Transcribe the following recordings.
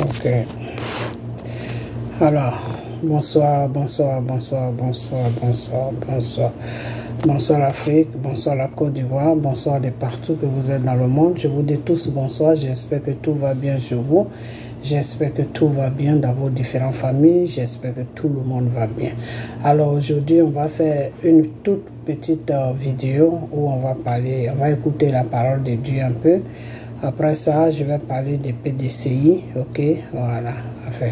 Ok. Alors, bonsoir, bonsoir, bonsoir, bonsoir, bonsoir, bonsoir. Bonsoir l'Afrique, bonsoir la Côte d'Ivoire, bonsoir de partout que vous êtes dans le monde. Je vous dis tous bonsoir, j'espère que tout va bien chez vous. J'espère que tout va bien dans vos différentes familles. J'espère que tout le monde va bien. Alors aujourd'hui, on va faire une toute petite vidéo où on va parler, on va écouter la parole de Dieu un peu. Après ça, je vais parler des PDCI, ok, voilà, enfin,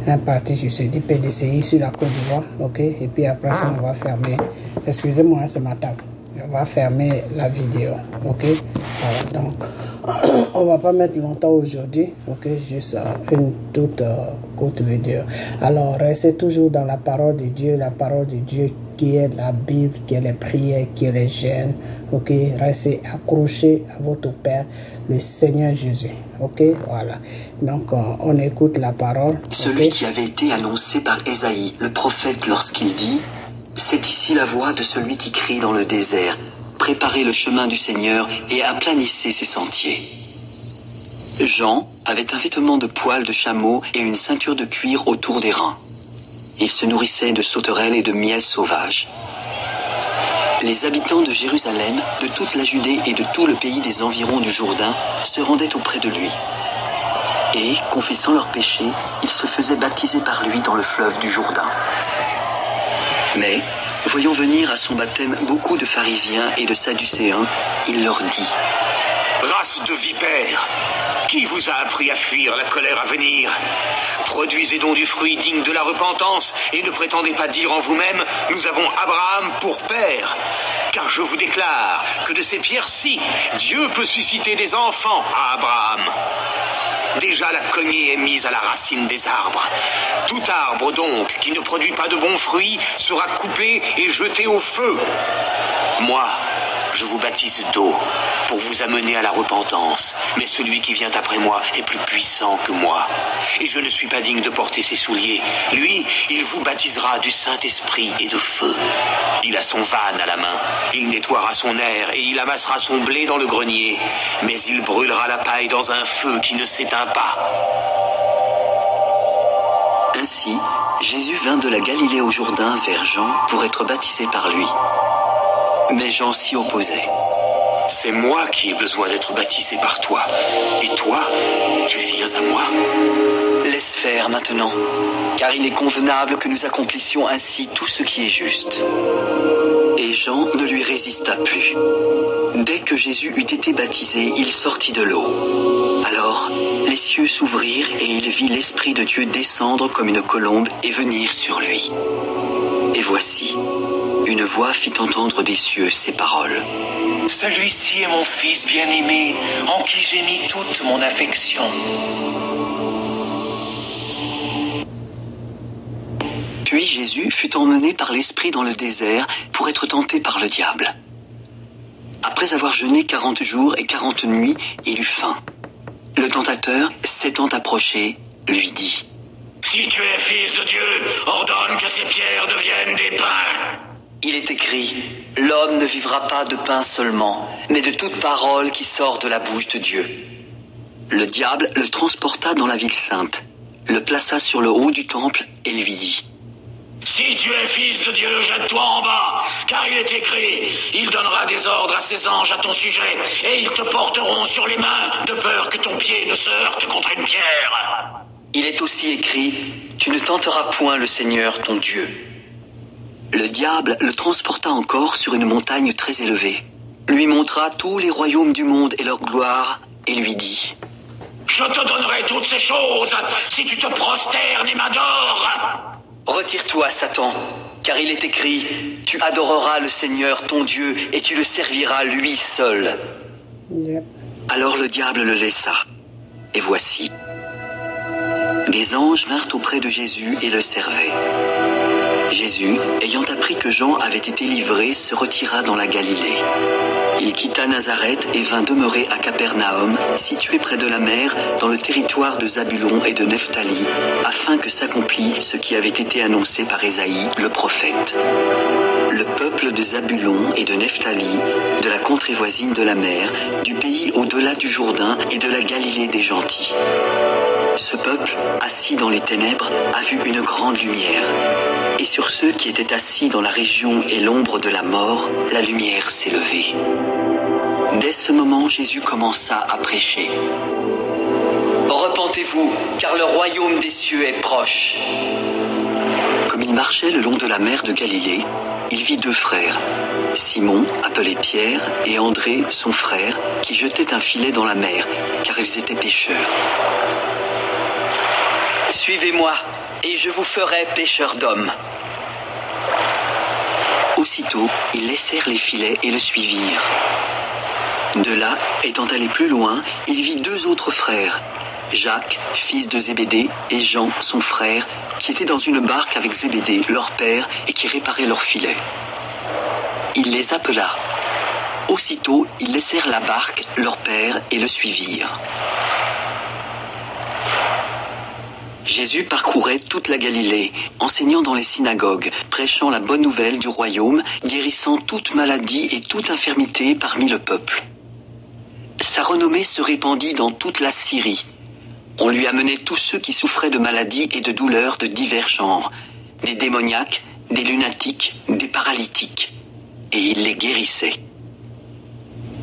un parti, je sais, du PDCI sur la Côte d'Ivoire, ok, et puis après ça, on va fermer, excusez-moi, c'est ma table, on va fermer la vidéo, ok, voilà, donc, on va pas mettre longtemps aujourd'hui, ok, juste une toute courte vidéo. Alors, restez toujours dans la parole de Dieu qui est la Bible, qui est les prières, qui est les jeûnes, ok, restez accrochés à votre Père, le Seigneur Jésus, ok, voilà, donc on écoute la parole. Celui okay? Qui avait été annoncé par Ésaïe, le prophète, lorsqu'il dit « C'est ici la voix de celui qui crie dans le désert, préparez le chemin du Seigneur et aplanissez ses sentiers. » Jean avait un vêtement de poil de chameau et une ceinture de cuir autour des reins. Il se nourrissait de sauterelles et de miel sauvage. Les habitants de Jérusalem, de toute la Judée et de tout le pays des environs du Jourdain se rendaient auprès de lui. Et, confessant leurs péchés, ils se faisaient baptiser par lui dans le fleuve du Jourdain. Mais, voyant venir à son baptême beaucoup de pharisiens et de sadducéens, il leur dit « Race de vipères, qui vous a appris à fuir la colère à venir? Produisez donc du fruit digne de la repentance et ne prétendez pas dire en vous-même « Nous avons Abraham pour père ». Car je vous déclare que de ces pierres-ci, Dieu peut susciter des enfants à Abraham. Déjà la cognée est mise à la racine des arbres. Tout arbre donc qui ne produit pas de bons fruits sera coupé et jeté au feu. Moi, je vous baptise d'eau pour vous amener à la repentance. Mais celui qui vient après moi est plus puissant que moi. Et je ne suis pas digne de porter ses souliers. Lui, il vous baptisera du Saint-Esprit et de feu. Il a son van à la main. Il nettoiera son aire et il amassera son blé dans le grenier. Mais il brûlera la paille dans un feu qui ne s'éteint pas. Ainsi, Jésus vint de la Galilée au Jourdain vers Jean pour être baptisé par lui. Mais Jean s'y opposait. « C'est moi qui ai besoin d'être baptisé par toi. Et toi, tu viens à moi ?» Laisse faire maintenant, car il est convenable que nous accomplissions ainsi tout ce qui est juste. Et Jean ne lui résista plus. Dès que Jésus eut été baptisé, il sortit de l'eau. Alors, les cieux s'ouvrirent et il vit l'Esprit de Dieu descendre comme une colombe et venir sur lui. Et voici, une voix fit entendre des cieux ces paroles. « Celui-ci est mon fils bien-aimé, en qui j'ai mis toute mon affection. » Puis Jésus fut emmené par l'Esprit dans le désert pour être tenté par le diable. Après avoir jeûné 40 jours et 40 nuits, il eut faim. Le tentateur, s'étant approché, lui dit « Si tu es fils de Dieu, ordonne que ces pierres deviennent des pains. » Il est écrit, « L'homme ne vivra pas de pain seulement, mais de toute parole qui sort de la bouche de Dieu. » Le diable le transporta dans la ville sainte, le plaça sur le haut du temple et lui dit « Si tu es fils de Dieu, jette-toi en bas, car il est écrit, il donnera des ordres à ses anges à ton sujet, et ils te porteront sur les mains, de peur que ton pied ne se heurte contre une pierre. » Il est aussi écrit, « Tu ne tenteras point le Seigneur ton Dieu. » Le diable le transporta encore sur une montagne très élevée, lui montra tous les royaumes du monde et leur gloire, et lui dit « Je te donnerai toutes ces choses, si tu te prosternes et m'adores. » Retire-toi, Satan, car il est écrit, « Tu adoreras le Seigneur ton Dieu, et tu le serviras lui seul. » Alors le diable le laissa, et voici, des anges vinrent auprès de Jésus et le servaient. Jésus, ayant appris que Jean avait été livré, se retira dans la Galilée. Il quitta Nazareth et vint demeurer à Capernaum, situé près de la mer, dans le territoire de Zabulon et de Nephtali, afin que s'accomplît ce qui avait été annoncé par Ésaïe, le prophète. Le peuple de Zabulon et de Nephtali, de la contrée voisine de la mer, du pays au-delà du Jourdain et de la Galilée des gentils. Ce peuple, assis dans les ténèbres, a vu une grande lumière. Et sur ceux qui étaient assis dans la région et l'ombre de la mort, la lumière s'est levée. Dès ce moment, Jésus commença à prêcher. Repentez-vous, car le royaume des cieux est proche. Comme il marchait le long de la mer de Galilée, il vit deux frères, Simon, appelé Pierre, et André, son frère, qui jetaient un filet dans la mer, car ils étaient pêcheurs. Suivez-moi, et je vous ferai pêcheurs d'hommes. Aussitôt, ils laissèrent les filets et le suivirent. De là, étant allé plus loin, il vit deux autres frères, Jacques, fils de Zébédée, et Jean, son frère, qui étaient dans une barque avec Zébédée, leur père, et qui réparaient leurs filets. Il les appela. Aussitôt, ils laissèrent la barque, leur père, et le suivirent. Jésus parcourait toute la Galilée, enseignant dans les synagogues, prêchant la bonne nouvelle du royaume, guérissant toute maladie et toute infirmité parmi le peuple. Sa renommée se répandit dans toute la Syrie. On lui amenait tous ceux qui souffraient de maladies et de douleurs de divers genres, des démoniaques, des lunatiques, des paralytiques, et il les guérissait.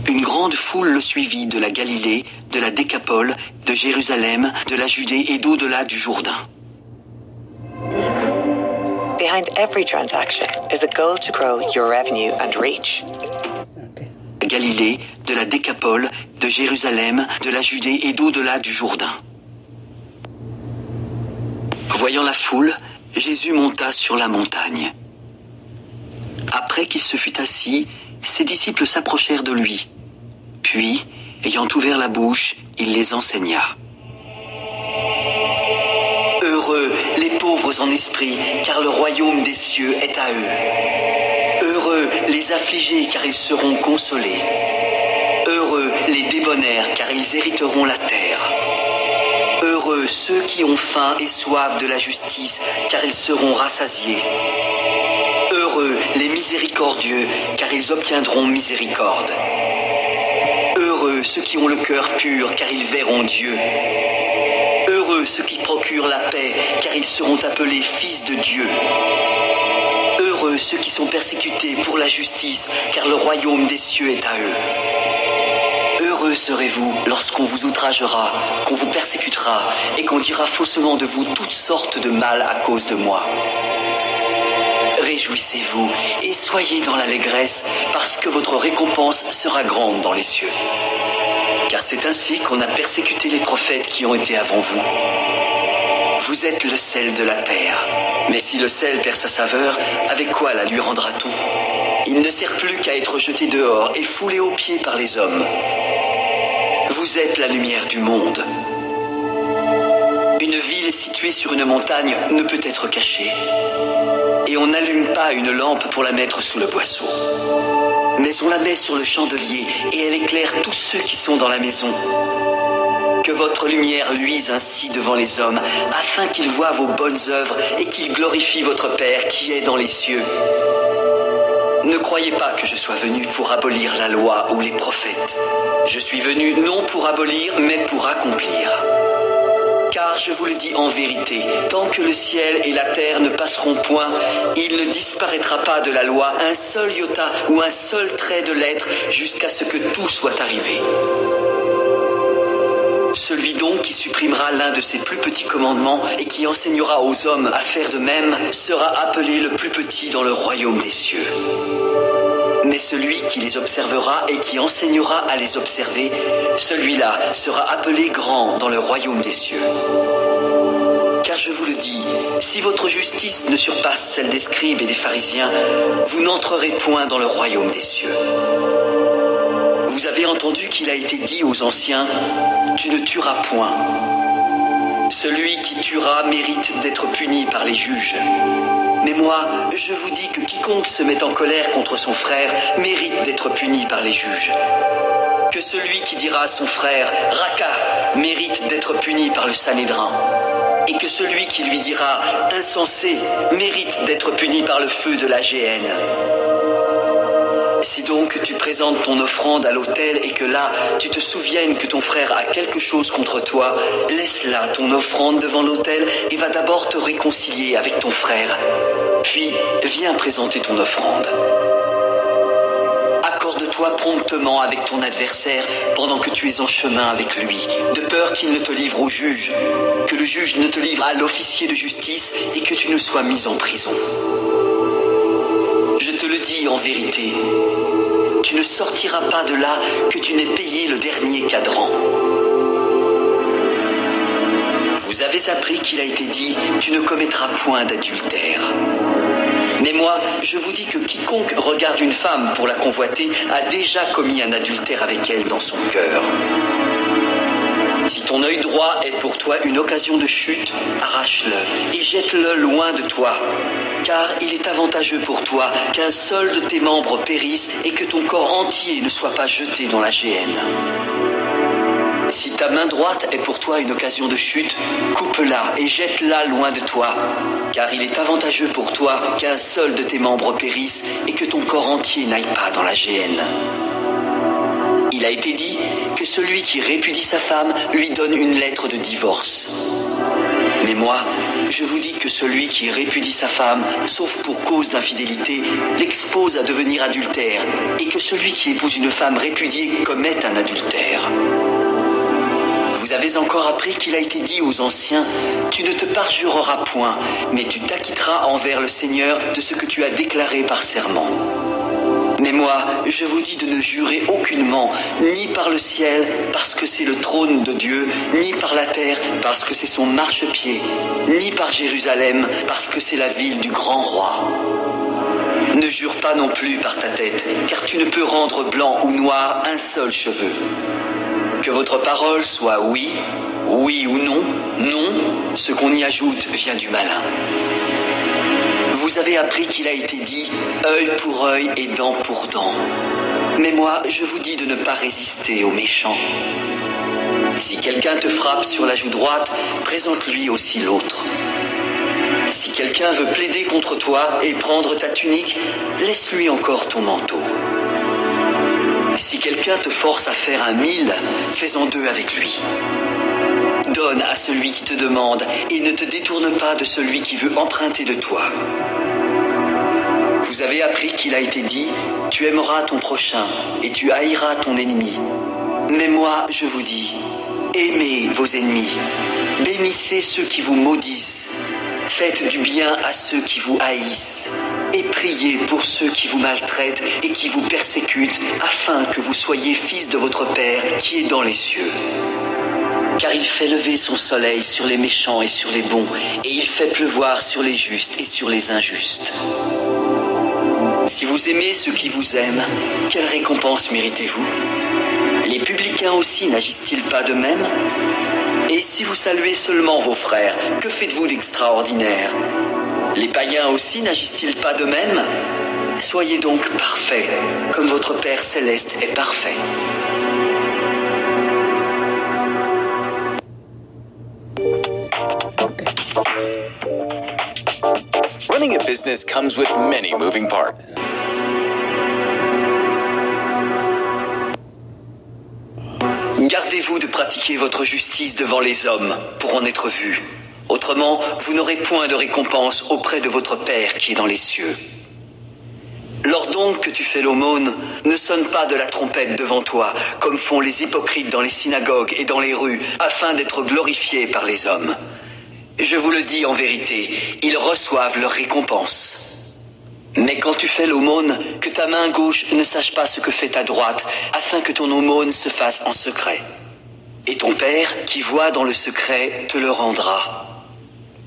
Une grande foule le suivit de la Galilée, de la Décapole, de Jérusalem, de la Judée et d'au-delà du Jourdain. Behind every transaction is a goal to grow your revenue and reach. De Galilée, de la Décapole, de Jérusalem, de la Judée et d'au-delà du Jourdain. Voyant la foule, Jésus monta sur la montagne. Après qu'il se fut assis, ses disciples s'approchèrent de lui. Puis, ayant ouvert la bouche, il les enseigna. Heureux les pauvres en esprit, car le royaume des cieux est à eux. Heureux les affligés, car ils seront consolés. Heureux les débonnaires, car ils hériteront la terre. Heureux ceux qui ont faim et soif de la justice, car ils seront rassasiés. Heureux les miséricordieux, car ils obtiendront miséricorde. Heureux ceux qui ont le cœur pur, car ils verront Dieu. Heureux ceux qui procurent la paix, car ils seront appelés fils de Dieu. Heureux ceux qui sont persécutés pour la justice, car le royaume des cieux est à eux. Heureux serez-vous lorsqu'on vous outragera, qu'on vous persécutera et qu'on dira faussement de vous toutes sortes de mal à cause de moi. Réjouissez-vous et soyez dans l'allégresse, parce que votre récompense sera grande dans les cieux. Car c'est ainsi qu'on a persécuté les prophètes qui ont été avant vous. Vous êtes le sel de la terre. Mais si le sel perd sa saveur, avec quoi la lui rendra-t-on? Il ne sert plus qu'à être jeté dehors et foulé aux pieds par les hommes. Vous êtes la lumière du monde. Une ville située sur une montagne ne peut être cachée. Et on n'allume pas une lampe pour la mettre sous le boisseau. Mais on la met sur le chandelier et elle éclaire tous ceux qui sont dans la maison. Que votre lumière luise ainsi devant les hommes, afin qu'ils voient vos bonnes œuvres et qu'ils glorifient votre Père qui est dans les cieux. Ne croyez pas que je sois venu pour abolir la loi ou les prophètes. Je suis venu non pour abolir, mais pour accomplir. Car je vous le dis en vérité, tant que le ciel et la terre ne passeront point, il ne disparaîtra pas de la loi un seul iota ou un seul trait de lettre jusqu'à ce que tout soit arrivé. Celui donc qui supprimera l'un de ses plus petits commandements et qui enseignera aux hommes à faire de même sera appelé le plus petit dans le royaume des cieux. Mais celui qui les observera et qui enseignera à les observer, celui-là sera appelé grand dans le royaume des cieux. Car je vous le dis, si votre justice ne surpasse celle des scribes et des pharisiens, vous n'entrerez point dans le royaume des cieux. Vous avez entendu qu'il a été dit aux anciens, « Tu ne tueras point ». Celui qui tuera mérite d'être puni par les juges. Mais moi, je vous dis que quiconque se met en colère contre son frère mérite d'être puni par les juges. Que celui qui dira à son frère « Raka » mérite d'être puni par le Sanhédrin. Et que celui qui lui dira « Insensé » mérite d'être puni par le feu de la géhenne. Si donc tu présentes ton offrande à l'autel et que là, tu te souviennes que ton frère a quelque chose contre toi, laisse là ton offrande devant l'autel et va d'abord te réconcilier avec ton frère. Puis, viens présenter ton offrande. Accorde-toi promptement avec ton adversaire pendant que tu es en chemin avec lui, de peur qu'il ne te livre au juge, que le juge ne te livre à l'officier de justice et que tu ne sois mis en prison. Je te le dis en vérité, tu ne sortiras pas de là que tu n'aies payé le dernier cadran. Vous avez appris qu'il a été dit, tu ne commettras point d'adultère. Mais moi, je vous dis que quiconque regarde une femme pour la convoiter a déjà commis un adultère avec elle dans son cœur. Si ton œil droit est pour toi une occasion de chute, arrache-le et jette-le loin de toi. Car il est avantageux pour toi qu'un seul de tes membres périsse et que ton corps entier ne soit pas jeté dans la géhenne. Si ta main droite est pour toi une occasion de chute, coupe-la et jette-la loin de toi. Car il est avantageux pour toi qu'un seul de tes membres périsse et que ton corps entier n'aille pas dans la géhenne. Il a été dit que celui qui répudie sa femme lui donne une lettre de divorce. Mais moi, je vous dis que celui qui répudie sa femme, sauf pour cause d'infidélité, l'expose à devenir adultère, et que celui qui épouse une femme répudiée commet un adultère. Vous avez encore appris qu'il a été dit aux anciens, « Tu ne te parjureras point, mais tu t'acquitteras envers le Seigneur de ce que tu as déclaré par serment. » Mais moi, je vous dis de ne jurer aucunement, ni par le ciel, parce que c'est le trône de Dieu, ni par la terre, parce que c'est son marchepied, ni par Jérusalem, parce que c'est la ville du grand roi. Ne jure pas non plus par ta tête, car tu ne peux rendre blanc ou noir un seul cheveu. Que votre parole soit oui, oui ou non, non, ce qu'on y ajoute vient du malin. Vous avez appris qu'il a été dit œil pour œil et dent pour dent. Mais moi, je vous dis de ne pas résister aux méchants. Si quelqu'un te frappe sur la joue droite, présente-lui aussi l'autre. Si quelqu'un veut plaider contre toi et prendre ta tunique, laisse-lui encore ton manteau. Si quelqu'un te force à faire 1000, fais-en 2 avec lui. Donne à celui qui te demande et ne te détourne pas de celui qui veut emprunter de toi. Vous avez appris qu'il a été dit, tu aimeras ton prochain et tu haïras ton ennemi. Mais moi, je vous dis, aimez vos ennemis, bénissez ceux qui vous maudissent, faites du bien à ceux qui vous haïssent et priez pour ceux qui vous maltraitent et qui vous persécutent afin que vous soyez fils de votre Père qui est dans les cieux. Car il fait lever son soleil sur les méchants et sur les bons, et il fait pleuvoir sur les justes et sur les injustes. Si vous aimez ceux qui vous aiment, quelle récompense méritez-vous? Les publicains aussi n'agissent-ils pas de même? Et si vous saluez seulement vos frères, que faites-vous d'extraordinaire? Les païens aussi n'agissent-ils pas de même? Soyez donc parfaits, comme votre Père céleste est parfait. Running a business comes with many moving parts. Gardez-vous de pratiquer votre justice devant les hommes pour en être vu. Autrement, vous n'aurez point de récompense auprès de votre Père qui est dans les cieux. Lors donc que tu fais l'aumône, ne sonne pas de la trompette devant toi, comme font les hypocrites dans les synagogues et dans les rues, afin d'être glorifiés par les hommes. Je vous le dis en vérité, ils reçoivent leur récompense. Mais quand tu fais l'aumône, que ta main gauche ne sache pas ce que fait ta droite, afin que ton aumône se fasse en secret. Et ton Père, qui voit dans le secret, te le rendra.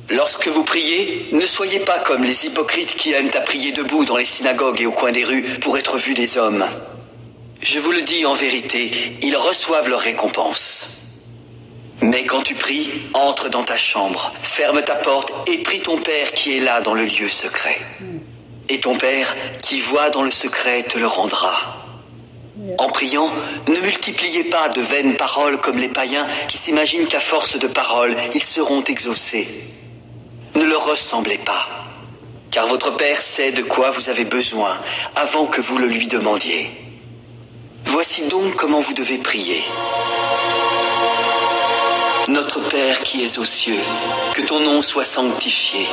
Lorsque vous priez, ne soyez pas comme les hypocrites qui aiment à prier debout dans les synagogues et au coin des rues pour être vus des hommes. Je vous le dis en vérité, ils reçoivent leur récompense. Mais quand tu pries, entre dans ta chambre, ferme ta porte et prie ton Père qui est là dans le lieu secret. Et ton Père, qui voit dans le secret, te le rendra. En priant, ne multipliez pas de vaines paroles comme les païens qui s'imaginent qu'à force de paroles, ils seront exaucés. Ne leur ressemblez pas. car votre Père sait de quoi vous avez besoin avant que vous le lui demandiez. Voici donc comment vous devez prier. Notre Père qui es aux cieux, que ton nom soit sanctifié,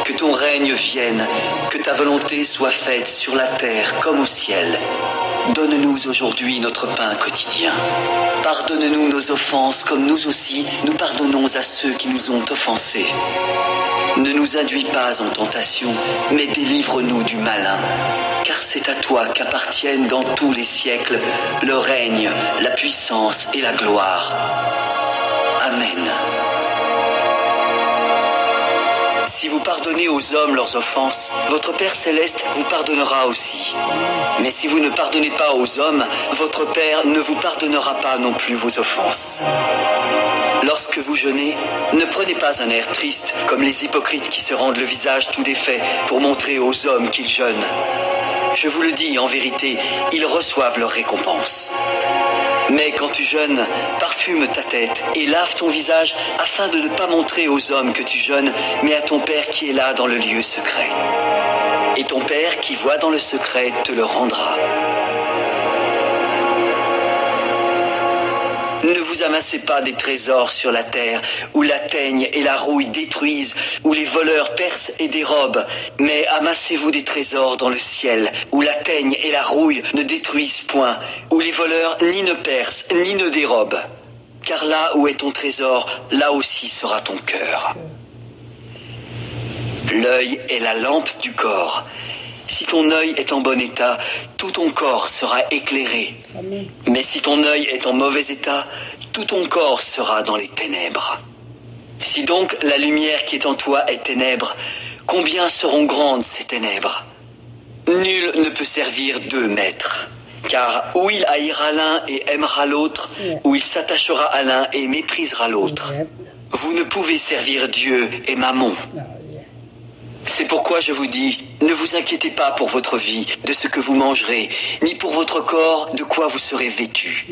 que ton règne vienne, que ta volonté soit faite sur la terre comme au ciel. Donne-nous aujourd'hui notre pain quotidien. Pardonne-nous nos offenses comme nous aussi nous pardonnons à ceux qui nous ont offensés. Ne nous induis pas en tentation, mais délivre-nous du malin. Car c'est à toi qu'appartiennent dans tous les siècles le règne, la puissance et la gloire. Amen. Si vous pardonnez aux hommes leurs offenses, votre Père Céleste vous pardonnera aussi. Mais si vous ne pardonnez pas aux hommes, votre Père ne vous pardonnera pas non plus vos offenses. Lorsque vous jeûnez, ne prenez pas un air triste comme les hypocrites qui se rendent le visage tout défait pour montrer aux hommes qu'ils jeûnent. Je vous le dis en vérité, ils reçoivent leur récompense. Mais quand tu jeûnes, parfume ta tête et lave ton visage afin de ne pas montrer aux hommes que tu jeûnes, mais à ton Père qui est là dans le lieu secret. Et ton Père qui voit dans le secret te le rendra. Ne vous amassez pas des trésors sur la terre, où la teigne et la rouille détruisent, où les voleurs percent et dérobent, mais amassez-vous des trésors dans le ciel, où la teigne et la rouille ne détruisent point, où les voleurs ni ne percent ni ne dérobent. Car là où est ton trésor, là aussi sera ton cœur. L'œil est la lampe du corps. Si ton œil est en bon état, tout ton corps sera éclairé. Amen. Mais si ton œil est en mauvais état, tout ton corps sera dans les ténèbres. Si donc la lumière qui est en toi est ténèbres, combien seront grandes ces ténèbres? Nul ne peut servir deux maîtres. Car ou il haïra l'un et aimera l'autre, ou il s'attachera à l'un et méprisera l'autre. Vous ne pouvez servir Dieu et Mammon. C'est pourquoi je vous dis, ne vous inquiétez pas pour votre vie, de ce que vous mangerez, ni pour votre corps, de quoi vous serez vêtu.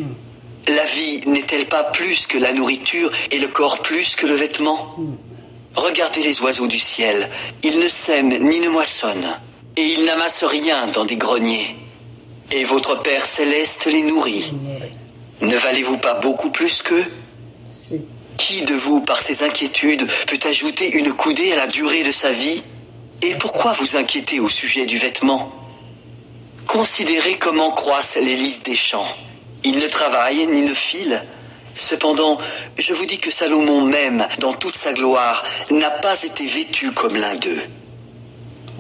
La vie n'est-elle pas plus que la nourriture et le corps plus que le vêtement? Regardez les oiseaux du ciel, ils ne sèment ni ne moissonnent, et ils n'amassent rien dans des greniers. Et votre Père Céleste les nourrit. Ne valez-vous pas beaucoup plus qu'eux? Qui de vous, par ses inquiétudes, peut ajouter une coudée à la durée de sa vie? Et pourquoi vous inquiétez au sujet du vêtement? Considérez comment croissent les lys des champs. Ils ne travaillent ni ne filent. Cependant, je vous dis que Salomon même, dans toute sa gloire, n'a pas été vêtu comme l'un d'eux.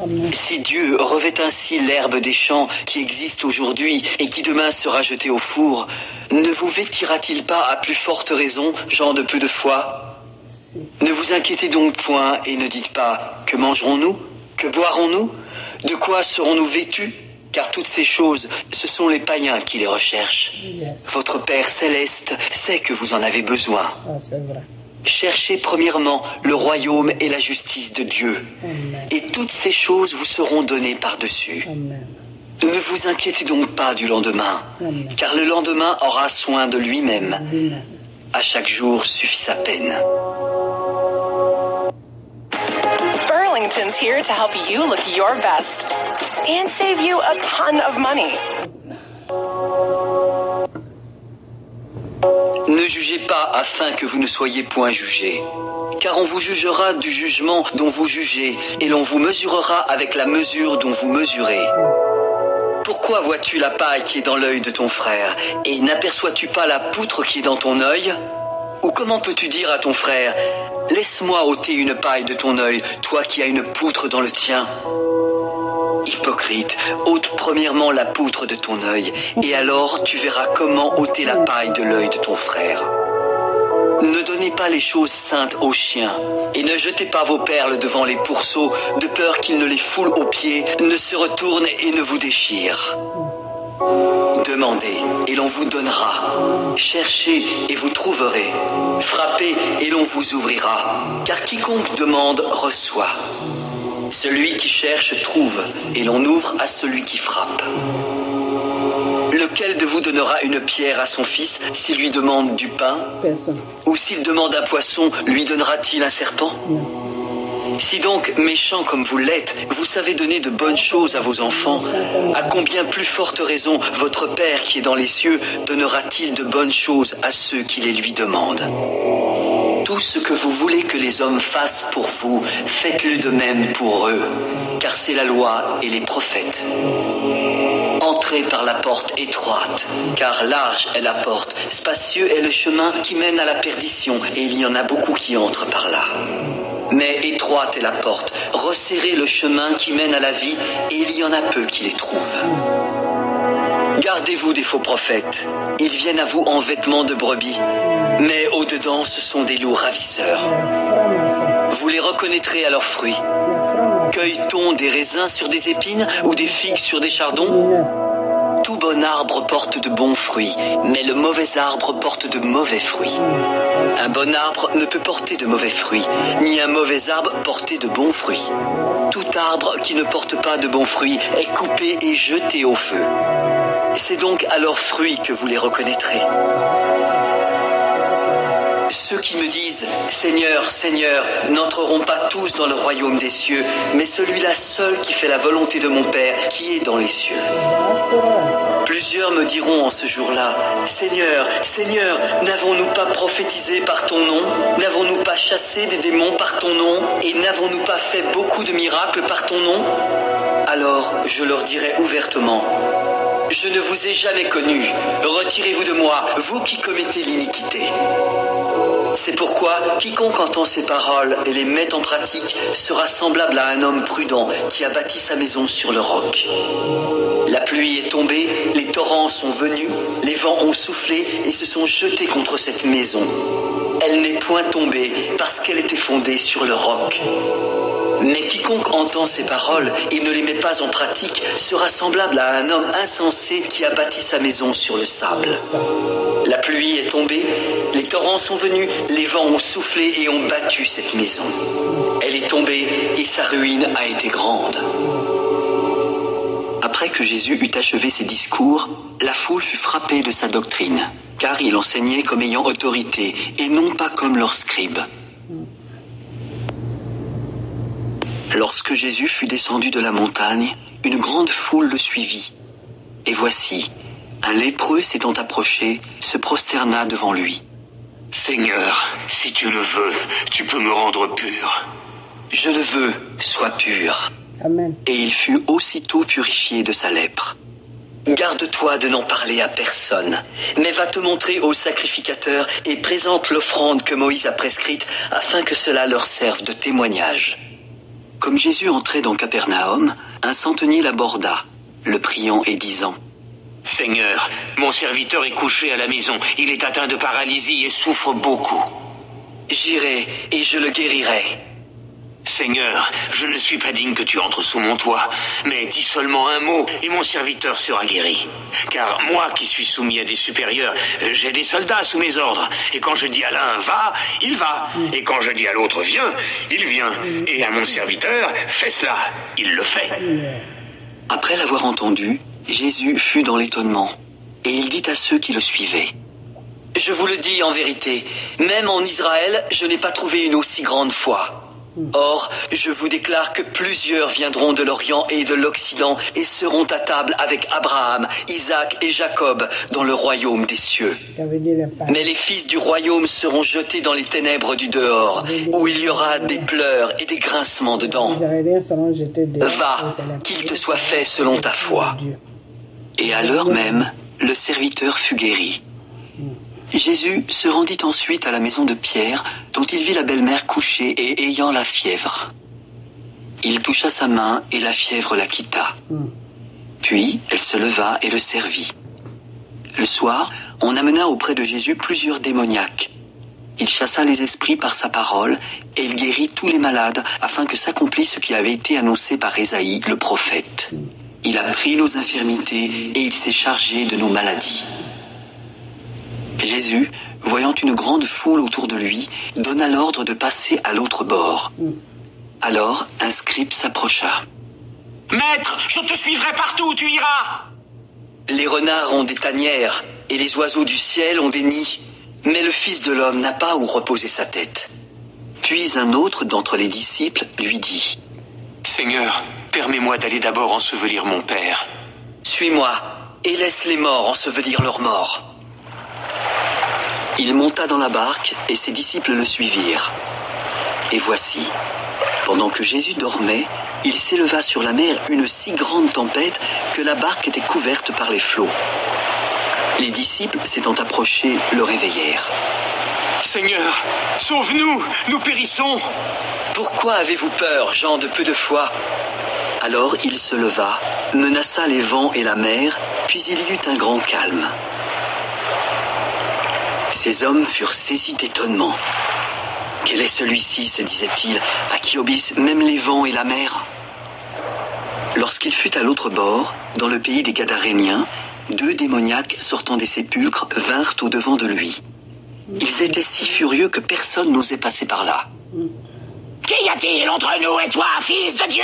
Amen. Si Dieu revêt ainsi l'herbe des champs qui existe aujourd'hui et qui demain sera jetée au four, ne vous vêtira-t-il pas à plus forte raison, gens de peu de foi? Ne vous inquiétez donc point et ne dites pas « Que mangerons-nous? Que boirons-nous? De quoi serons-nous vêtus ?» Car toutes ces choses, ce sont les païens qui les recherchent. Yes. Votre Père Céleste sait que vous en avez besoin. Ah, c'est vrai. Cherchez premièrement le royaume et la justice de Dieu. Amen. Et toutes ces choses vous seront données par-dessus. Amen. Ne vous inquiétez donc pas du lendemain, Amen. car le lendemain aura soin de lui-même. Amen. À chaque jour suffit sa peine. Burlington's here to help you look your best and save you a ton of money. Ne jugez pas afin que vous ne soyez point jugés, car on vous jugera du jugement dont vous jugez, et l'on vous mesurera avec la mesure dont vous mesurez. Pourquoi vois-tu la paille qui est dans l'œil de ton frère, et n'aperçois-tu pas la poutre qui est dans ton œil? Ou comment peux-tu dire à ton frère, laisse-moi ôter une paille de ton œil, toi qui as une poutre dans le tien? Hypocrite, ôte premièrement la poutre de ton œil, et alors tu verras comment ôter la paille de l'œil de ton frère. Ne donnez pas les choses saintes aux chiens, et ne jetez pas vos perles devant les pourceaux, de peur qu'ils ne les foulent aux pieds, ne se retournent et ne vous déchirent. Demandez, et l'on vous donnera. Cherchez, et vous trouverez. Frappez, et l'on vous ouvrira. Car quiconque demande, reçoit. Celui qui cherche, trouve, et l'on ouvre à celui qui frappe. Lequel de vous donnera une pierre à son fils s'il lui demande du pain? Personne. Ou s'il demande un poisson, lui donnera-t-il un serpent? Non. Si donc, méchants comme vous l'êtes, vous savez donner de bonnes choses à vos enfants, à combien plus forte raison votre Père qui est dans les cieux donnera-t-il de bonnes choses à ceux qui les lui demandent? Tout ce que vous voulez que les hommes fassent pour vous, faites-le de même pour eux, car c'est la loi et les prophètes. Entrez par la porte étroite, car large est la porte, spacieux est le chemin qui mène à la perdition, et il y en a beaucoup qui entrent par là. Mais étroite est la porte, resserrez le chemin qui mène à la vie, et il y en a peu qui les trouvent. Gardez-vous des faux prophètes. Ils viennent à vous en vêtements de brebis, mais au-dedans, ce sont des loups ravisseurs. Vous les reconnaîtrez à leurs fruits. Cueille-t-on des raisins sur des épines ou des figues sur des chardons? Tout bon arbre porte de bons fruits, mais le mauvais arbre porte de mauvais fruits. Un bon arbre ne peut porter de mauvais fruits, ni un mauvais arbre porter de bons fruits. Tout arbre qui ne porte pas de bons fruits est coupé et jeté au feu. C'est donc à leurs fruits que vous les reconnaîtrez. Ceux qui me disent « Seigneur, Seigneur » n'entreront pas tous dans le royaume des cieux, mais celui-là seul qui fait la volonté de mon Père qui est dans les cieux. Plusieurs me diront en ce jour-là « Seigneur, Seigneur, n'avons-nous pas prophétisé par ton nom? N'avons-nous pas chassé des démons par ton nom? Et n'avons-nous pas fait beaucoup de miracles par ton nom ?» Alors je leur dirai ouvertement « Je ne vous ai jamais connu. Retirez-vous de moi, vous qui commettez l'iniquité. » C'est pourquoi quiconque entend ces paroles et les met en pratique sera semblable à un homme prudent qui a bâti sa maison sur le roc. La pluie est tombée, les torrents sont venus, les vents ont soufflé et se sont jetés contre cette maison. Elle n'est point tombée parce qu'elle était fondée sur le roc. Mais quiconque entend ces paroles et ne les met pas en pratique sera semblable à un homme insensé qui a bâti sa maison sur le sable. La pluie est tombée, les torrents sont venus, les vents ont soufflé et ont battu cette maison. Elle est tombée et sa ruine a été grande. Après que Jésus eut achevé ses discours, la foule fut frappée de sa doctrine, car il enseignait comme ayant autorité et non pas comme leurs scribes. Lorsque Jésus fut descendu de la montagne, une grande foule le suivit. Et voici, un lépreux s'étant approché, se prosterna devant lui. « Seigneur, si tu le veux, tu peux me rendre pur. »« Je le veux, sois pur. » Amen. Et il fut aussitôt purifié de sa lèpre. Garde-toi de n'en parler à personne, mais va te montrer aux sacrificateurs et présente l'offrande que Moïse a prescrite afin que cela leur serve de témoignage. Comme Jésus entrait dans Capernaum, un centenier l'aborda, le priant et disant « Seigneur, mon serviteur est couché à la maison, il est atteint de paralysie et souffre beaucoup. »« J'irai et je le guérirai. » Seigneur, je ne suis pas digne que tu entres sous mon toit, mais dis seulement un mot et mon serviteur sera guéri. Car moi qui suis soumis à des supérieurs, j'ai des soldats sous mes ordres. Et quand je dis à l'un va, il va. Et quand je dis à l'autre viens, il vient. Et à mon serviteur, fais cela, il le fait. » Après l'avoir entendu, Jésus fut dans l'étonnement, et il dit à ceux qui le suivaient. « Je vous le dis en vérité, même en Israël, je n'ai pas trouvé une aussi grande foi. Or, je vous déclare que plusieurs viendront de l'Orient et de l'Occident et seront à table avec Abraham, Isaac et Jacob dans le royaume des cieux. Mais les fils du royaume seront jetés dans les ténèbres du dehors, où il y aura des pleurs et des grincements de dents. Va, qu'il te soit fait selon ta foi. » Et à l'heure même, le serviteur fut guéri. Jésus se rendit ensuite à la maison de Pierre, dont il vit la belle-mère couchée et ayant la fièvre. Il toucha sa main et la fièvre la quitta. Puis elle se leva et le servit. Le soir, on amena auprès de Jésus plusieurs démoniaques. Il chassa les esprits par sa parole et il guérit tous les malades afin que s'accomplisse ce qui avait été annoncé par Ésaïe, le prophète. Il a pris nos infirmités et il s'est chargé de nos maladies. Jésus, voyant une grande foule autour de lui, donna l'ordre de passer à l'autre bord. Alors, un scribe s'approcha. « Maître, je te suivrai partout où tu iras !» Les renards ont des tanières et les oiseaux du ciel ont des nids, mais le Fils de l'homme n'a pas où reposer sa tête. Puis un autre d'entre les disciples lui dit : « Seigneur, permets-moi d'aller d'abord ensevelir mon père. » « Suis-moi et laisse les morts ensevelir leurs morts. » Il monta dans la barque et ses disciples le suivirent. Et voici, pendant que Jésus dormait, il s'éleva sur la mer une si grande tempête que la barque était couverte par les flots. Les disciples, s'étant approchés, le réveillèrent. « Seigneur, sauve-nous, nous périssons !»« Pourquoi avez-vous peur, gens de peu de foi ?» Alors il se leva, menaça les vents et la mer, puis il y eut un grand calme. Ces hommes furent saisis d'étonnement. « Quel est celui-ci, se disait-il, à qui obéissent même les vents et la mer ?» Lorsqu'il fut à l'autre bord, dans le pays des Gadaréniens, 2 démoniaques sortant des sépulcres vinrent au-devant de lui. Ils étaient si furieux que personne n'osait passer par là. « Qu'y a-t-il entre nous et toi, fils de Dieu?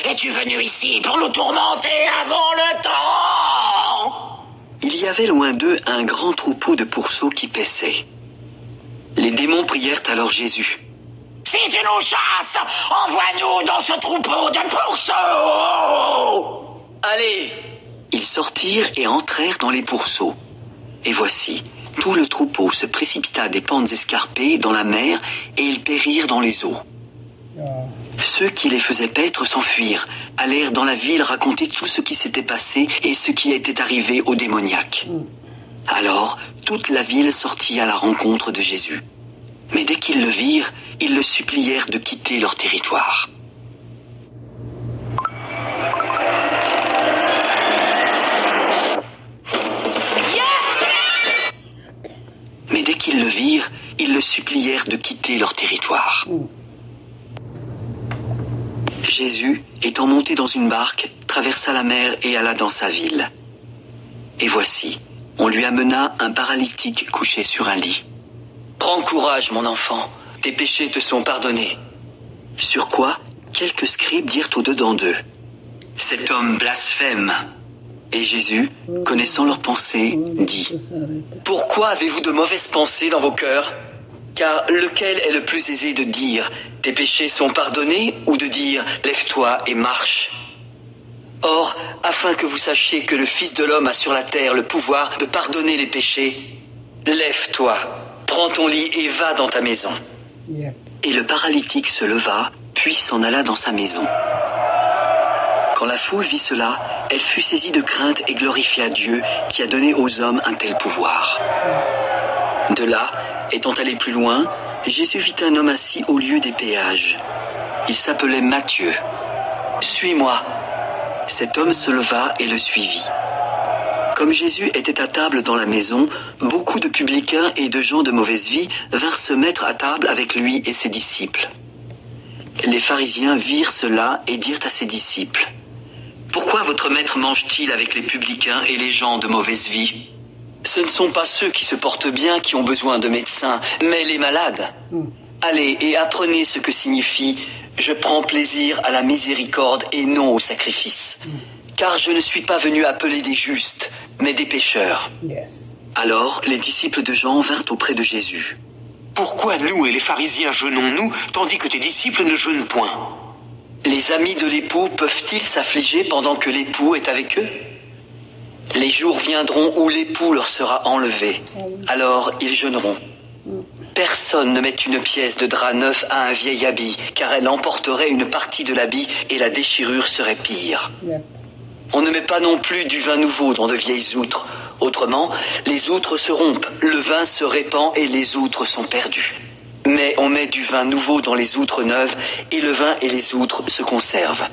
Es-tu venu ici pour nous tourmenter avant le temps ?» Il y avait loin d'eux un grand troupeau de pourceaux qui paissaient. Les démons prièrent alors Jésus. « Si tu nous chasses, envoie-nous dans ce troupeau de pourceaux !»« Allez !» Ils sortirent et entrèrent dans les pourceaux. Et voici, tout le troupeau se précipita des pentes escarpées dans la mer et ils périrent dans les eaux. Ceux qui les faisaient paître s'enfuirent, allèrent dans la ville raconter tout ce qui s'était passé et ce qui était arrivé aux démoniaques. Alors, toute la ville sortit à la rencontre de Jésus. Mais dès qu'ils le virent, ils le supplièrent de quitter leur territoire. Mais dès qu'ils le virent, ils le supplièrent de quitter leur territoire. Jésus, étant monté dans une barque, traversa la mer et alla dans sa ville. Et voici, on lui amena un paralytique couché sur un lit. « Prends courage, mon enfant, tes péchés te sont pardonnés. » Sur quoi, quelques scribes dirent au-dedans d'eux : « Cet homme blasphème. » Et Jésus, connaissant leurs pensées, dit : « Pourquoi avez-vous de mauvaises pensées dans vos cœurs ? Car lequel est le plus aisé de dire « Tes péchés sont pardonnés » ou de dire « Lève-toi et marche » ? Or, afin que vous sachiez que le Fils de l'homme a sur la terre le pouvoir de pardonner les péchés, lève-toi, prends ton lit et va dans ta maison. Et le paralytique se leva, puis s'en alla dans sa maison. Quand la foule vit cela, elle fut saisie de crainte et glorifia Dieu qui a donné aux hommes un tel pouvoir. De là, étant allé plus loin, Jésus vit un homme assis au lieu des péages. Il s'appelait Matthieu. « Suis-moi !» Cet homme se leva et le suivit. Comme Jésus était à table dans la maison, beaucoup de publicains et de gens de mauvaise vie vinrent se mettre à table avec lui et ses disciples. Les pharisiens virent cela et dirent à ses disciples : « Pourquoi votre maître mange-t-il avec les publicains et les gens de mauvaise vie ? Ce ne sont pas ceux qui se portent bien qui ont besoin de médecins, mais les malades. Allez et apprenez ce que signifie « Je prends plaisir à la miséricorde et non au sacrifice ». Car je ne suis pas venu appeler des justes, mais des pécheurs. Alors les disciples de Jean vinrent auprès de Jésus. « Pourquoi nous et les pharisiens jeûnons-nous, tandis que tes disciples ne jeûnent point ?» Les amis de l'époux peuvent-ils s'affliger pendant que l'époux est avec eux ? Les jours viendront où l'époux leur sera enlevé. Alors ils jeûneront. Personne ne met une pièce de drap neuf à un vieil habit, car elle emporterait une partie de l'habit et la déchirure serait pire. On ne met pas non plus du vin nouveau dans de vieilles outres. Autrement, les outres se rompent, le vin se répand et les outres sont perdues. Mais on met du vin nouveau dans les outres neuves et le vin et les outres se conservent. »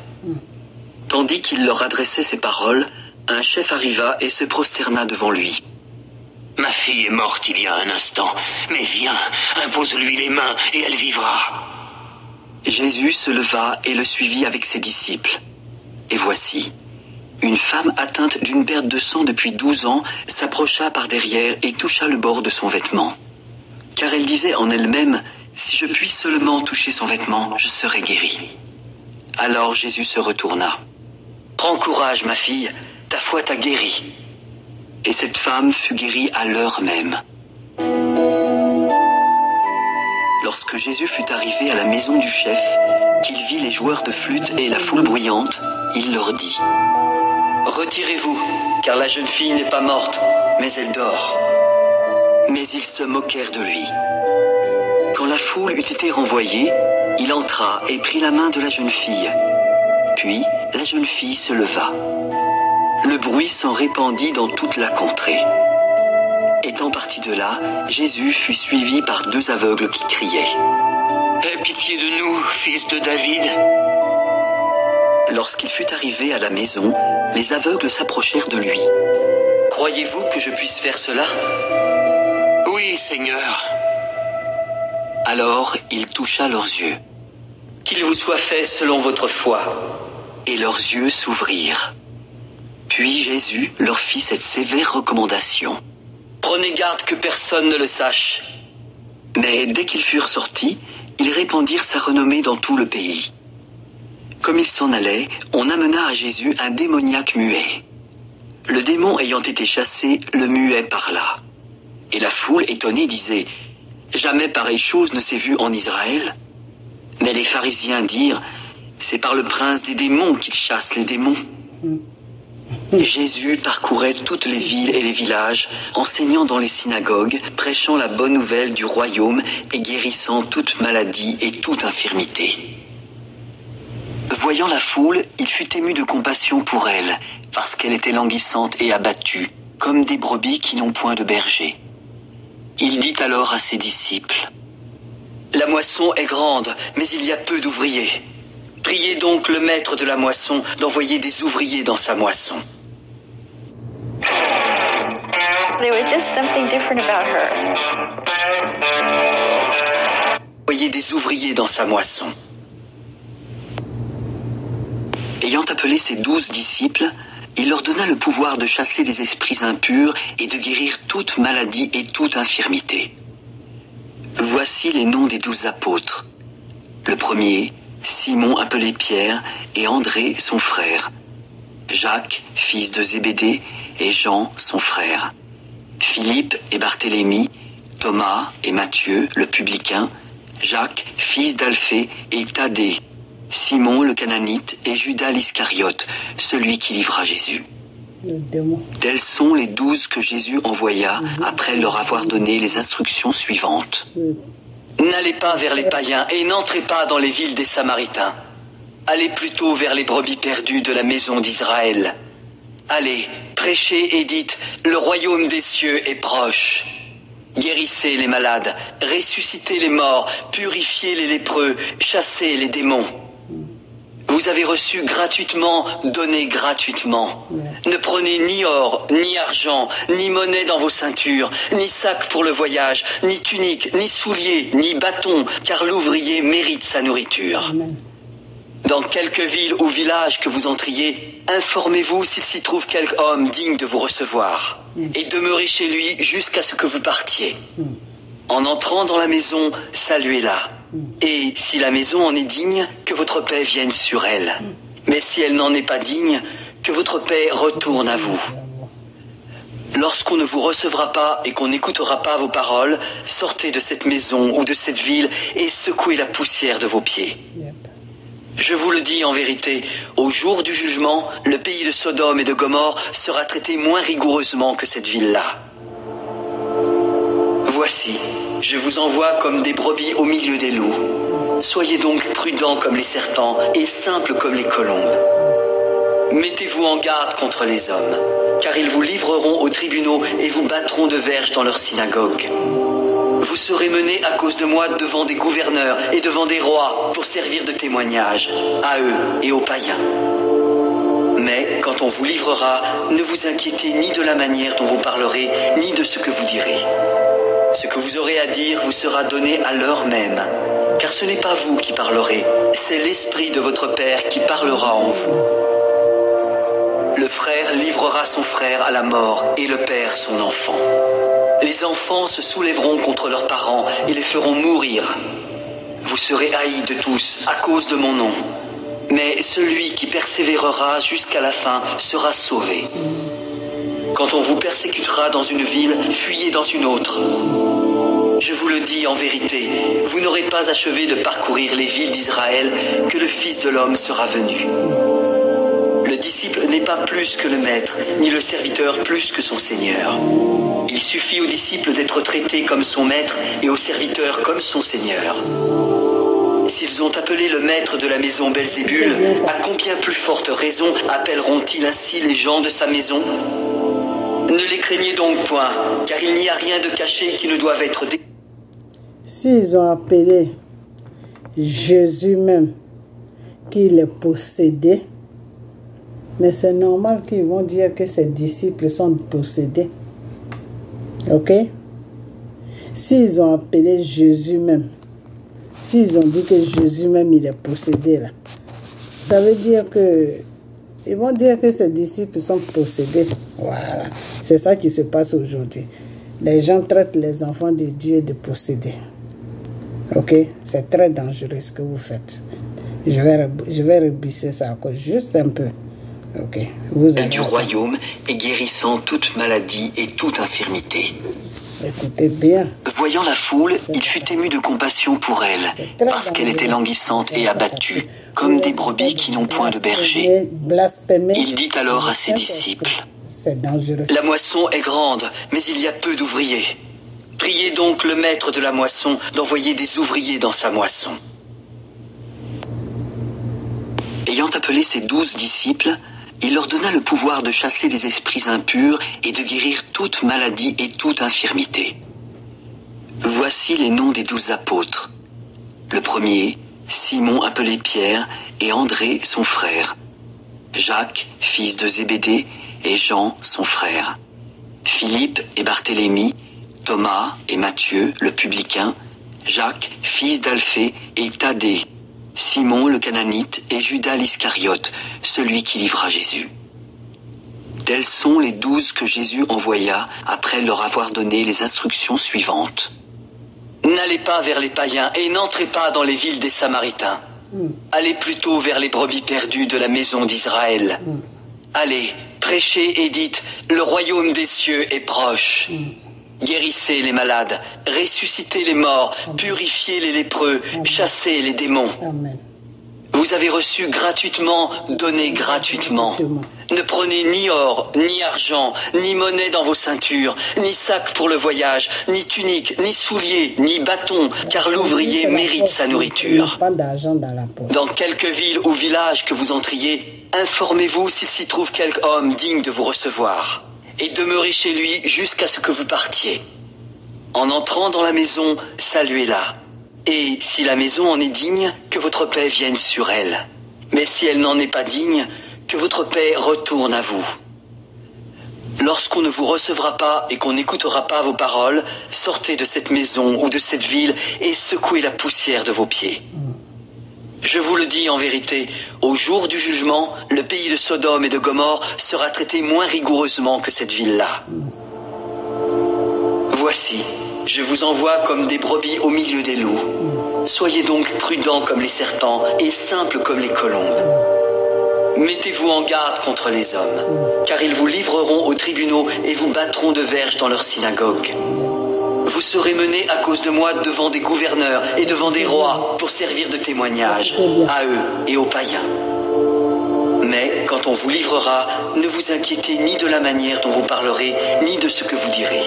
Tandis qu'il leur adressait ces paroles, un chef arriva et se prosterna devant lui. « Ma fille est morte il y a un instant, mais viens, impose-lui les mains et elle vivra. » Jésus se leva et le suivit avec ses disciples. Et voici, une femme atteinte d'une perte de sang depuis 12 ans s'approcha par derrière et toucha le bord de son vêtement. Car elle disait en elle-même, « Si je puis seulement toucher son vêtement, je serai guérie. » Alors Jésus se retourna. « Prends courage, ma fille, ta foi t'a guérie. » Et cette femme fut guérie à l'heure même. Lorsque Jésus fut arrivé à la maison du chef, qu'il vit les joueurs de flûte et la foule bruyante, il leur dit : « Retirez-vous, car la jeune fille n'est pas morte, mais elle dort. » Mais ils se moquèrent de lui. Quand la foule eut été renvoyée, il entra et prit la main de la jeune fille. Puis la jeune fille se leva. Le bruit s'en répandit dans toute la contrée. Étant parti de là, Jésus fut suivi par 2 aveugles qui criaient : « Aie pitié de nous, fils de David !» Lorsqu'il fut arrivé à la maison, les aveugles s'approchèrent de lui. « Croyez-vous que je puisse faire cela ? » ?»« Oui, Seigneur. » Alors il toucha leurs yeux. « Qu'il vous soit fait selon votre foi. » Et leurs yeux s'ouvrirent. Puis Jésus leur fit cette sévère recommandation. « Prenez garde que personne ne le sache. » Mais dès qu'ils furent sortis, ils répandirent sa renommée dans tout le pays. Comme ils s'en allaient, on amena à Jésus un démoniaque muet. Le démon ayant été chassé, le muet parla. Et la foule étonnée disait : « Jamais pareille chose ne s'est vue en Israël. » Mais les pharisiens dirent : « C'est par le prince des démons qu'il chasse les démons. » Jésus parcourait toutes les villes et les villages, enseignant dans les synagogues, prêchant la bonne nouvelle du royaume et guérissant toute maladie et toute infirmité. Voyant la foule, il fut ému de compassion pour elle, parce qu'elle était languissante et abattue, comme des brebis qui n'ont point de berger. Il dit alors à ses disciples : « La moisson est grande, mais il y a peu d'ouvriers. Priez donc le maître de la moisson d'envoyer des ouvriers dans sa moisson. » There was just something different about her. Envoyer des ouvriers dans sa moisson. Ayant appelé ses 12 disciples, il leur donna le pouvoir de chasser les esprits impurs et de guérir toute maladie et toute infirmité. Voici les noms des 12 apôtres. Le premier, Simon appelé Pierre, et André son frère. Jacques, fils de Zébédée, et Jean son frère. Philippe et Barthélemy, Thomas et Matthieu, le publicain, Jacques, fils d'Alphée, et Thaddée, Simon le Cananite et Judas l'Iscariote, celui qui livra Jésus. Tels sont les 12 que Jésus envoya après leur avoir donné les instructions suivantes. N'allez pas vers les païens et n'entrez pas dans les villes des Samaritains. Allez plutôt vers les brebis perdues de la maison d'Israël. Allez, prêchez et dites, le royaume des cieux est proche. Guérissez les malades, ressuscitez les morts, purifiez les lépreux, chassez les démons. Vous avez reçu gratuitement, donnez gratuitement. Ne prenez ni or, ni argent, ni monnaie dans vos ceintures, ni sac pour le voyage, ni tunique, ni souliers, ni bâton, car l'ouvrier mérite sa nourriture. Amen. Dans quelque ville ou village que vous entriez, informez-vous s'il s'y trouve quelque homme digne de vous recevoir, et demeurez chez lui jusqu'à ce que vous partiez. En entrant dans la maison, saluez-la. Et si la maison en est digne, que votre paix vienne sur elle. Mais si elle n'en est pas digne, que votre paix retourne à vous. Lorsqu'on ne vous recevra pas et qu'on n'écoutera pas vos paroles, sortez de cette maison ou de cette ville et secouez la poussière de vos pieds. Je vous le dis en vérité, au jour du jugement, le pays de Sodome et de Gomorrhe sera traité moins rigoureusement que cette ville-là. Voici, je vous envoie comme des brebis au milieu des loups. Soyez donc prudents comme les serpents et simples comme les colombes. Mettez-vous en garde contre les hommes, car ils vous livreront aux tribunaux et vous battront de verges dans leurs synagogues. Vous serez menés à cause de moi devant des gouverneurs et devant des rois pour servir de témoignage à eux et aux païens. Mais quand on vous livrera, ne vous inquiétez ni de la manière dont vous parlerez, ni de ce que vous direz. Ce que vous aurez à dire vous sera donné à l'heure même, car ce n'est pas vous qui parlerez, c'est l'Esprit de votre Père qui parlera en vous. Le frère livrera son frère à la mort et le père son enfant. Les enfants se soulèveront contre leurs parents et les feront mourir. Vous serez haïs de tous à cause de mon nom. Mais celui qui persévérera jusqu'à la fin sera sauvé. Quand on vous persécutera dans une ville, fuyez dans une autre. Je vous le dis en vérité, vous n'aurez pas achevé de parcourir les villes d'Israël que le Fils de l'homme sera venu. Le disciple n'est pas plus que le maître, ni le serviteur plus que son Seigneur. Il suffit au disciple d'être traité comme son maître et au serviteur comme son Seigneur. S'ils ont appelé le maître de la maison Belzébul, à combien plus forte raison appelleront-ils ainsi les gens de sa maison? Ne les craignez donc point, car il n'y a rien de caché qui ne doive être découvert. S'ils ont appelé Jésus même, qu'il est possédé, mais c'est normal qu'ils vont dire que ses disciples sont possédés. Ok? S'ils ont appelé Jésus même, s'ils ont dit que Jésus même il est possédé là, ça veut dire que ils vont dire que ses disciples sont possédés. Voilà. C'est ça qui se passe aujourd'hui. Les gens traitent les enfants de Dieu de possédés. Ok? C'est très dangereux ce que vous faites. Je vais rebisser ça encore juste un peu. Ok. Vous du royaume et guérissant toute maladie et toute infirmité. Écoutez bien. Voyant la foule, il fut ému de compassion pour elle, parce qu'elle était languissante et abattue, comme des brebis qui n'ont point de berger. Il dit alors à ses disciples, « La moisson est grande, mais il y a peu d'ouvriers. Priez donc le maître de la moisson d'envoyer des ouvriers dans sa moisson. » Ayant appelé ses 12 disciples, il leur donna le pouvoir de chasser les esprits impurs et de guérir toute maladie et toute infirmité. Voici les noms des 12 apôtres. Le premier, Simon appelé Pierre, et André son frère. Jacques, fils de Zébédée, et Jean son frère. Philippe et Barthélemy, Thomas et Matthieu le publicain, Jacques, fils d'Alphée, et Thaddée, Simon le Cananite et Judas l'Iscariote, celui qui livra Jésus. Tels sont les 12 que Jésus envoya après leur avoir donné les instructions suivantes. N'allez pas vers les païens et n'entrez pas dans les villes des Samaritains. Allez plutôt vers les brebis perdues de la maison d'Israël. Allez, prêchez et dites, le royaume des cieux est proche. Guérissez les malades, ressuscitez les morts, purifiez les lépreux, chassez les démons. Amen. Vous avez reçu gratuitement, donnez gratuitement. Ne prenez ni or, ni argent, ni monnaie dans vos ceintures, ni sac pour le voyage, ni tunique, ni souliers, ni bâton, car l'ouvrier mérite sa nourriture. Dans quelque ville ou village que vous entriez, informez-vous s'il s'y trouve quelque homme digne de vous recevoir. Et demeurez chez lui jusqu'à ce que vous partiez. En entrant dans la maison, saluez-la. Et si la maison en est digne, que votre paix vienne sur elle. Mais si elle n'en est pas digne, que votre paix retourne à vous. Lorsqu'on ne vous recevra pas et qu'on n'écoutera pas vos paroles, sortez de cette maison ou de cette ville et secouez la poussière de vos pieds. Je vous le dis en vérité, au jour du jugement, le pays de Sodome et de Gomorrhe sera traité moins rigoureusement que cette ville-là. Voici, je vous envoie comme des brebis au milieu des loups. Soyez donc prudents comme les serpents et simples comme les colombes. Mettez-vous en garde contre les hommes, car ils vous livreront aux tribunaux et vous battront de verges dans leurs synagogues. Vous serez menés à cause de moi devant des gouverneurs et devant des rois pour servir de témoignage à eux et aux païens. Mais quand on vous livrera, ne vous inquiétez ni de la manière dont vous parlerez, ni de ce que vous direz.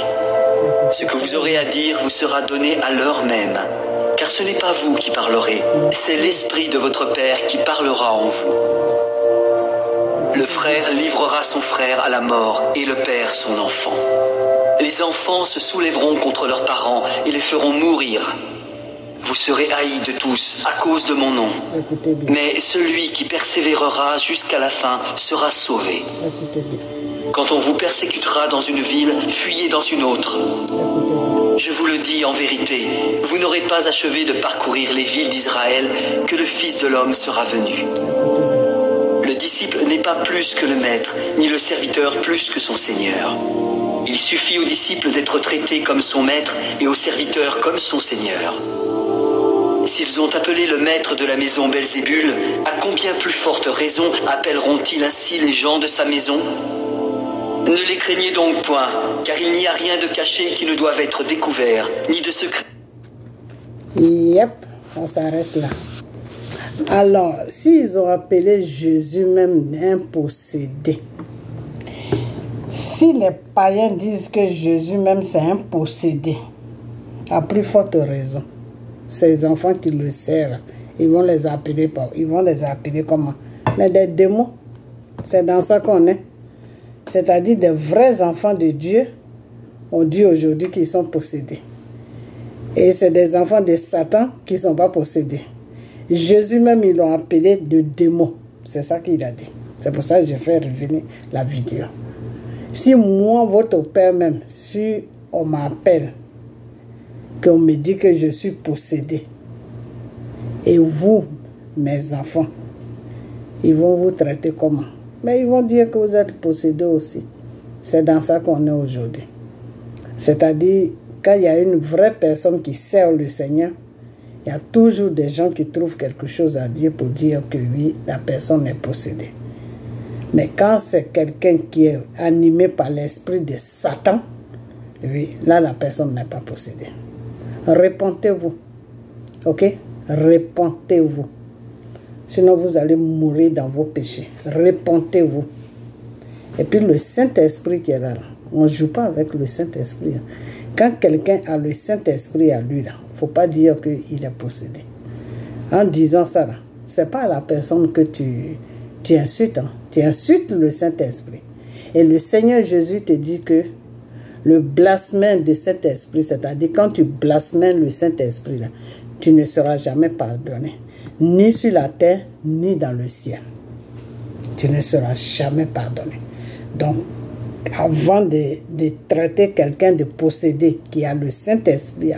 Ce que vous aurez à dire vous sera donné à l'heure même, car ce n'est pas vous qui parlerez, c'est l'Esprit de votre Père qui parlera en vous. Le frère livrera son frère à la mort et le père son enfant. Les enfants se soulèveront contre leurs parents et les feront mourir. Vous serez haïs de tous à cause de mon nom. Mais celui qui persévérera jusqu'à la fin sera sauvé. Quand on vous persécutera dans une ville, fuyez dans une autre. Je vous le dis en vérité, vous n'aurez pas achevé de parcourir les villes d'Israël que le Fils de l'homme sera venu. Le disciple n'est pas plus que le maître, ni le serviteur plus que son Seigneur. Il suffit au disciple d'être traité comme son maître et au serviteur comme son Seigneur. S'ils ont appelé le maître de la maison Belzébul, à combien plus forte raison appelleront-ils ainsi les gens de sa maison? Ne les craignez donc point, car il n'y a rien de caché qui ne doive être découvert, ni de secret. Yep, on s'arrête là. Alors, s'ils ont appelé Jésus même un possédé, si les païens disent que Jésus même c'est un possédé, à plus forte raison, ces enfants qui le servent, ils vont les appeler comment? Mais des démons, c'est dans ça qu'on est. C'est-à-dire des vrais enfants de Dieu, on dit aujourd'hui qu'ils sont possédés. Et c'est des enfants de Satan qui ne sont pas possédés. Jésus même, ils l'ont appelé de démon. C'est ça qu'il a dit. C'est pour ça que je fais revenir la vidéo. Si moi, votre père même, si on m'appelle, qu'on me dit que je suis possédé, et vous, mes enfants, ils vont vous traiter comment? Mais ils vont dire que vous êtes possédés aussi. C'est dans ça qu'on est aujourd'hui. C'est-à-dire, quand il y a une vraie personne qui sert le Seigneur, il y a toujours des gens qui trouvent quelque chose à dire pour dire que oui, la personne est possédée. Mais quand c'est quelqu'un qui est animé par l'esprit de Satan, oui, là, la personne n'est pas possédée. Repentez-vous. Ok? Repentez-vous. Sinon, vous allez mourir dans vos péchés. Repentez-vous. Et puis, le Saint-Esprit qui est là, on ne joue pas avec le Saint-Esprit. Quand quelqu'un a le Saint-Esprit à lui, il ne faut pas dire qu'il est possédé. En disant ça, ce n'est pas la personne que tu insultes. Hein. Tu insultes le Saint-Esprit. Et le Seigneur Jésus te dit que le blasphème de Saint-Esprit, c'est-à-dire quand tu blasphèmes le Saint-Esprit, tu ne seras jamais pardonné. Ni sur la terre, ni dans le ciel. Tu ne seras jamais pardonné. Donc, avant de traiter quelqu'un de possédé qui a le Saint-Esprit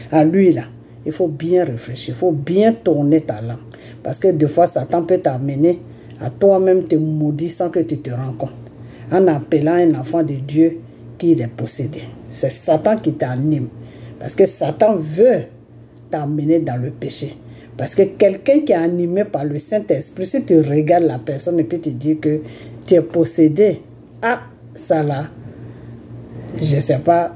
à lui là, il faut bien réfléchir, il faut bien tourner ta langue. Parce que des fois, Satan peut t'amener à toi-même te maudire sans que tu te rends compte. En appelant un enfant de Dieu qu'il est possédé. C'est Satan qui t'anime. Parce que Satan veut t'amener dans le péché. Parce que quelqu'un qui est animé par le Saint-Esprit, si tu regardes la personne et puis tu dis que tu es possédé, ah, ça là, je ne sais pas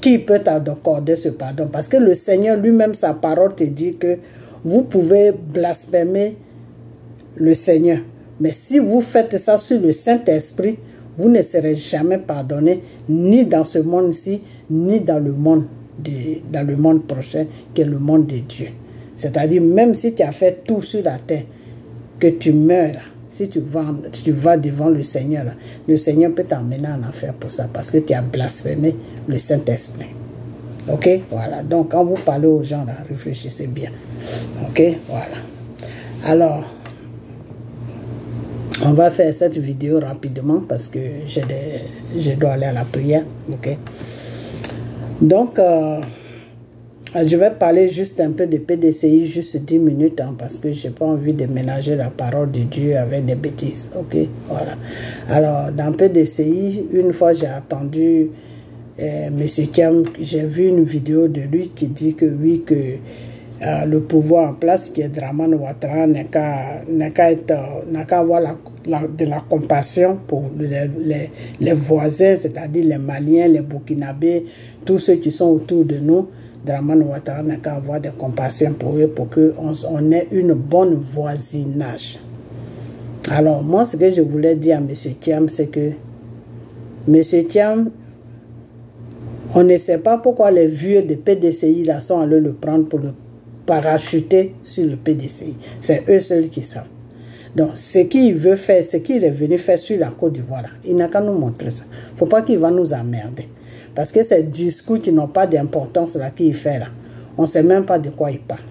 qui peut t'accorder ce pardon. Parce que le Seigneur lui-même, sa parole te dit que vous pouvez blasphémer le Seigneur. Mais si vous faites ça sur le Saint-Esprit, vous ne serez jamais pardonné, ni dans ce monde-ci, ni dans le monde prochain, qui est le monde de Dieu. C'est-à-dire, même si tu as fait tout sur la terre, que tu meurs, si tu vas devant le Seigneur peut t'emmener en enfer pour ça, parce que tu as blasphémé le Saint-Esprit. Ok, voilà. Donc, quand vous parlez aux gens, là, réfléchissez bien. Ok, voilà. Alors, on va faire cette vidéo rapidement parce que je dois aller à la prière. Ok. Donc, je vais parler juste un peu de PDCI, juste 10 minutes, hein, parce que je n'ai pas envie de mélanger la parole de Dieu avec des bêtises. Ok, voilà. Alors, dans PDCI, une fois j'ai entendu M. Thiam, j'ai vu une vidéo de lui qui dit que oui, que le pouvoir en place, qui est Dramane Ouattara, n'a qu'à avoir de la compassion pour les voisins, c'est-à-dire les Maliens, les Burkinabés, tous ceux qui sont autour de nous. Dramane Ouattara n'a qu'à avoir de compassion pour eux, pour qu'on ait une bonne voisinage. Alors, moi, ce que je voulais dire à M. Thiam, c'est que M. Thiam, on ne sait pas pourquoi les vieux de PDCI là sont allés le prendre pour le parachuter sur le PDCI. C'est eux seuls qui savent. Donc, ce qu'il veut faire, ce qu'il est venu faire sur la Côte d'Ivoire, il n'a qu'à nous montrer ça. Il ne faut pas qu'il va nous emmerder. Parce que ces discours qui n'ont pas d'importance là qu'il fait là, on ne sait même pas de quoi il parle.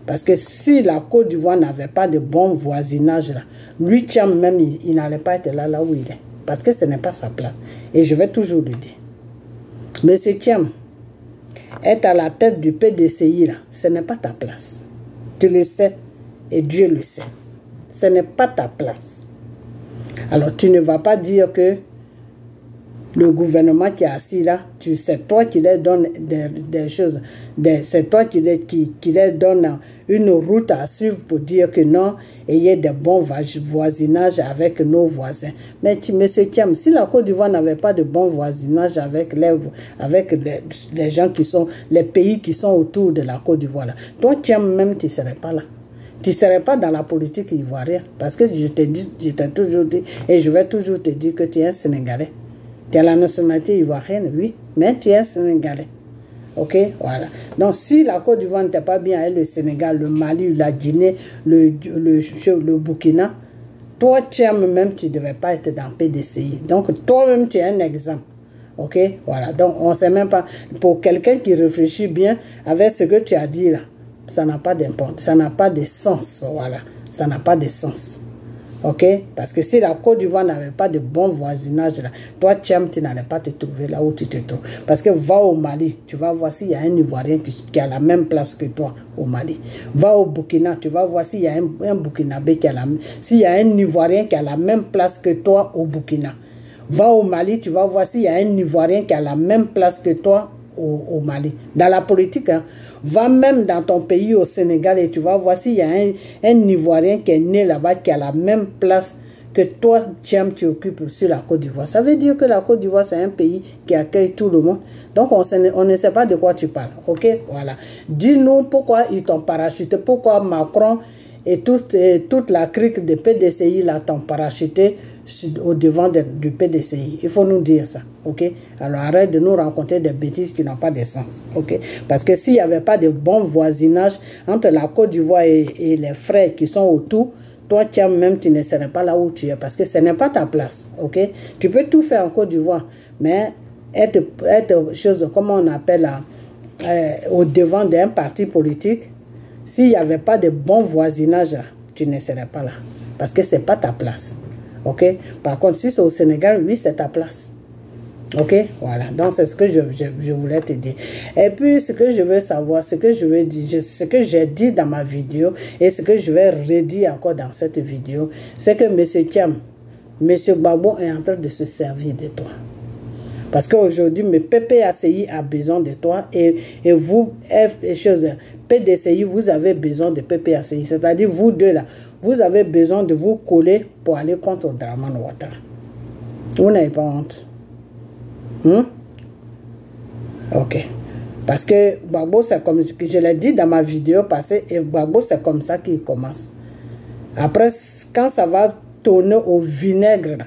Parce que si la Côte d'Ivoire n'avait pas de bon voisinage là, lui, Thiam même, il n'allait pas être là où il est. Parce que ce n'est pas sa place. Et je vais toujours le dire. Monsieur Thiam, être à la tête du PDCI là, ce n'est pas ta place. Tu le sais et Dieu le sait. Ce n'est pas ta place. Alors tu ne vas pas dire que le gouvernement qui est assis là, c'est toi qui leur donne des choses, c'est toi qui leur donne une route à suivre pour dire que non, ayez des bons voisinages avec nos voisins. Mais monsieur Thiam, si la Côte d'Ivoire n'avait pas de bon voisinage avec les gens qui sont, les pays qui sont autour de la Côte d'Ivoire, toi Thiam même, tu ne serais pas là. Tu ne serais pas dans la politique ivoirienne. Parce que je t'ai toujours dit, et je vais toujours te dire que tu es un Sénégalais. Tu as la nationalité ivoirienne, oui, mais tu es un Sénégalais. Ok, voilà. Donc, si la Côte d'Ivoire n'était pas bien avec le Sénégal, le Mali, la Guinée, le Burkina, toi, même, tu ne devais pas être dans PDCI. Donc, toi-même, tu es un exemple. Ok, voilà. Donc, on ne sait même pas. Pour quelqu'un qui réfléchit bien avec ce que tu as dit là, ça n'a pas d'importance, ça n'a pas de sens. Voilà, ça n'a pas de sens. Ok, parce que si la Côte d'Ivoire n'avait pas de bon voisinage là, toi Thiam, tu n'allais pas te trouver là où tu te trouves. Parce que va au Mali, tu vas voir s'il y a un Ivoirien qui a la même place que toi au Mali. Va au Burkina, tu vas voir s'il y a un Burkinabé qui a s'il y a un Ivoirien qui a la même place que toi au Burkina. Va au Mali, tu vas voir s'il y a un Ivoirien qui a la même place que toi au Mali. Dans la politique, hein, va même dans ton pays au Sénégal et tu vas voir s'il y a un Ivoirien qui est né là-bas qui a la même place que toi, Thiam, tu occupes sur la Côte d'Ivoire. Ça veut dire que la Côte d'Ivoire, c'est un pays qui accueille tout le monde. Donc, on ne sait pas de quoi tu parles. Ok, voilà. Dis-nous pourquoi ils t'ont parachuté, pourquoi Macron et toute la clique de PDCI là t'ont parachuté au devant du PDCI. Il faut nous dire ça, ok? Alors arrête de nous raconter des bêtises qui n'ont pas de sens, ok? Parce que s'il n'y avait pas de bon voisinage entre la Côte d'Ivoire et les frères qui sont autour, toi, même, tu ne serais pas là où tu es parce que ce n'est pas ta place, ok? Tu peux tout faire en Côte d'Ivoire, mais être chose, comment on appelle, au devant d'un parti politique, s'il n'y avait pas de bon voisinage, tu ne serais pas là parce que ce n'est pas ta place. Ok, par contre, si c'est au Sénégal, oui, c'est ta place. Ok, voilà. Donc, c'est ce que je voulais te dire. Et puis, ce que je veux savoir, ce que je veux dire, ce que j'ai dit dans ma vidéo et ce que je vais redire encore dans cette vidéo, c'est que M. Thiam, M. Gbagbo est en train de se servir de toi. Parce qu'aujourd'hui, le PPACI a besoin de toi et vous, PDCI, vous avez besoin de PPACI. C'est-à-dire, vous deux là, vous avez besoin de vous coller pour aller contre Dramane Ouattara. Vous n'avez pas honte. Ok. Parce que Gbagbo, c'est comme je l'ai dit dans ma vidéo passée, et Gbagbo, c'est comme ça qu'il commence. Après, quand ça va tourner au vinaigre,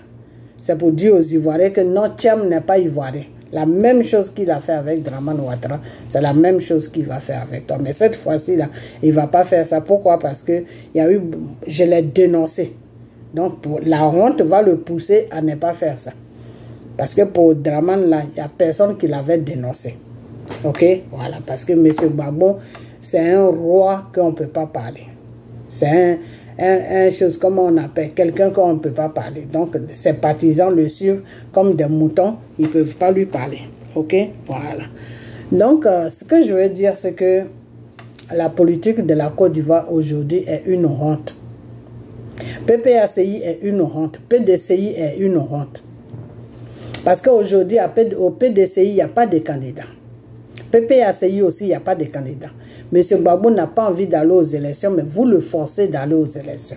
c'est pour dire aux Ivoiriens que non, Thiam n'est pas Ivoirien. La même chose qu'il a fait avec Dramane Ouattara, c'est la même chose qu'il va faire avec toi. Mais cette fois-ci, là, il ne va pas faire ça. Pourquoi? Parce que je l'ai dénoncé. Donc, la honte va le pousser à ne pas faire ça. Parce que pour Dramane, là, il n'y a personne qui l'avait dénoncé. Ok? Voilà. Parce que M. Gbagbo, c'est un roi qu'on ne peut pas parler. C'est un chose, comment on appelle, quelqu'un qu'on ne peut pas parler. Donc, ses partisans le suivent comme des moutons, ils ne peuvent pas lui parler. Ok? Voilà. Donc, ce que je veux dire, c'est que la politique de la Côte d'Ivoire aujourd'hui est une honte. PPACI est une honte. PDCI est une honte. Parce qu'aujourd'hui, au PDCI, il n'y a pas de candidat. PPACI aussi, il n'y a pas de candidat. M. Gbagbo n'a pas envie d'aller aux élections, mais vous le forcez d'aller aux élections.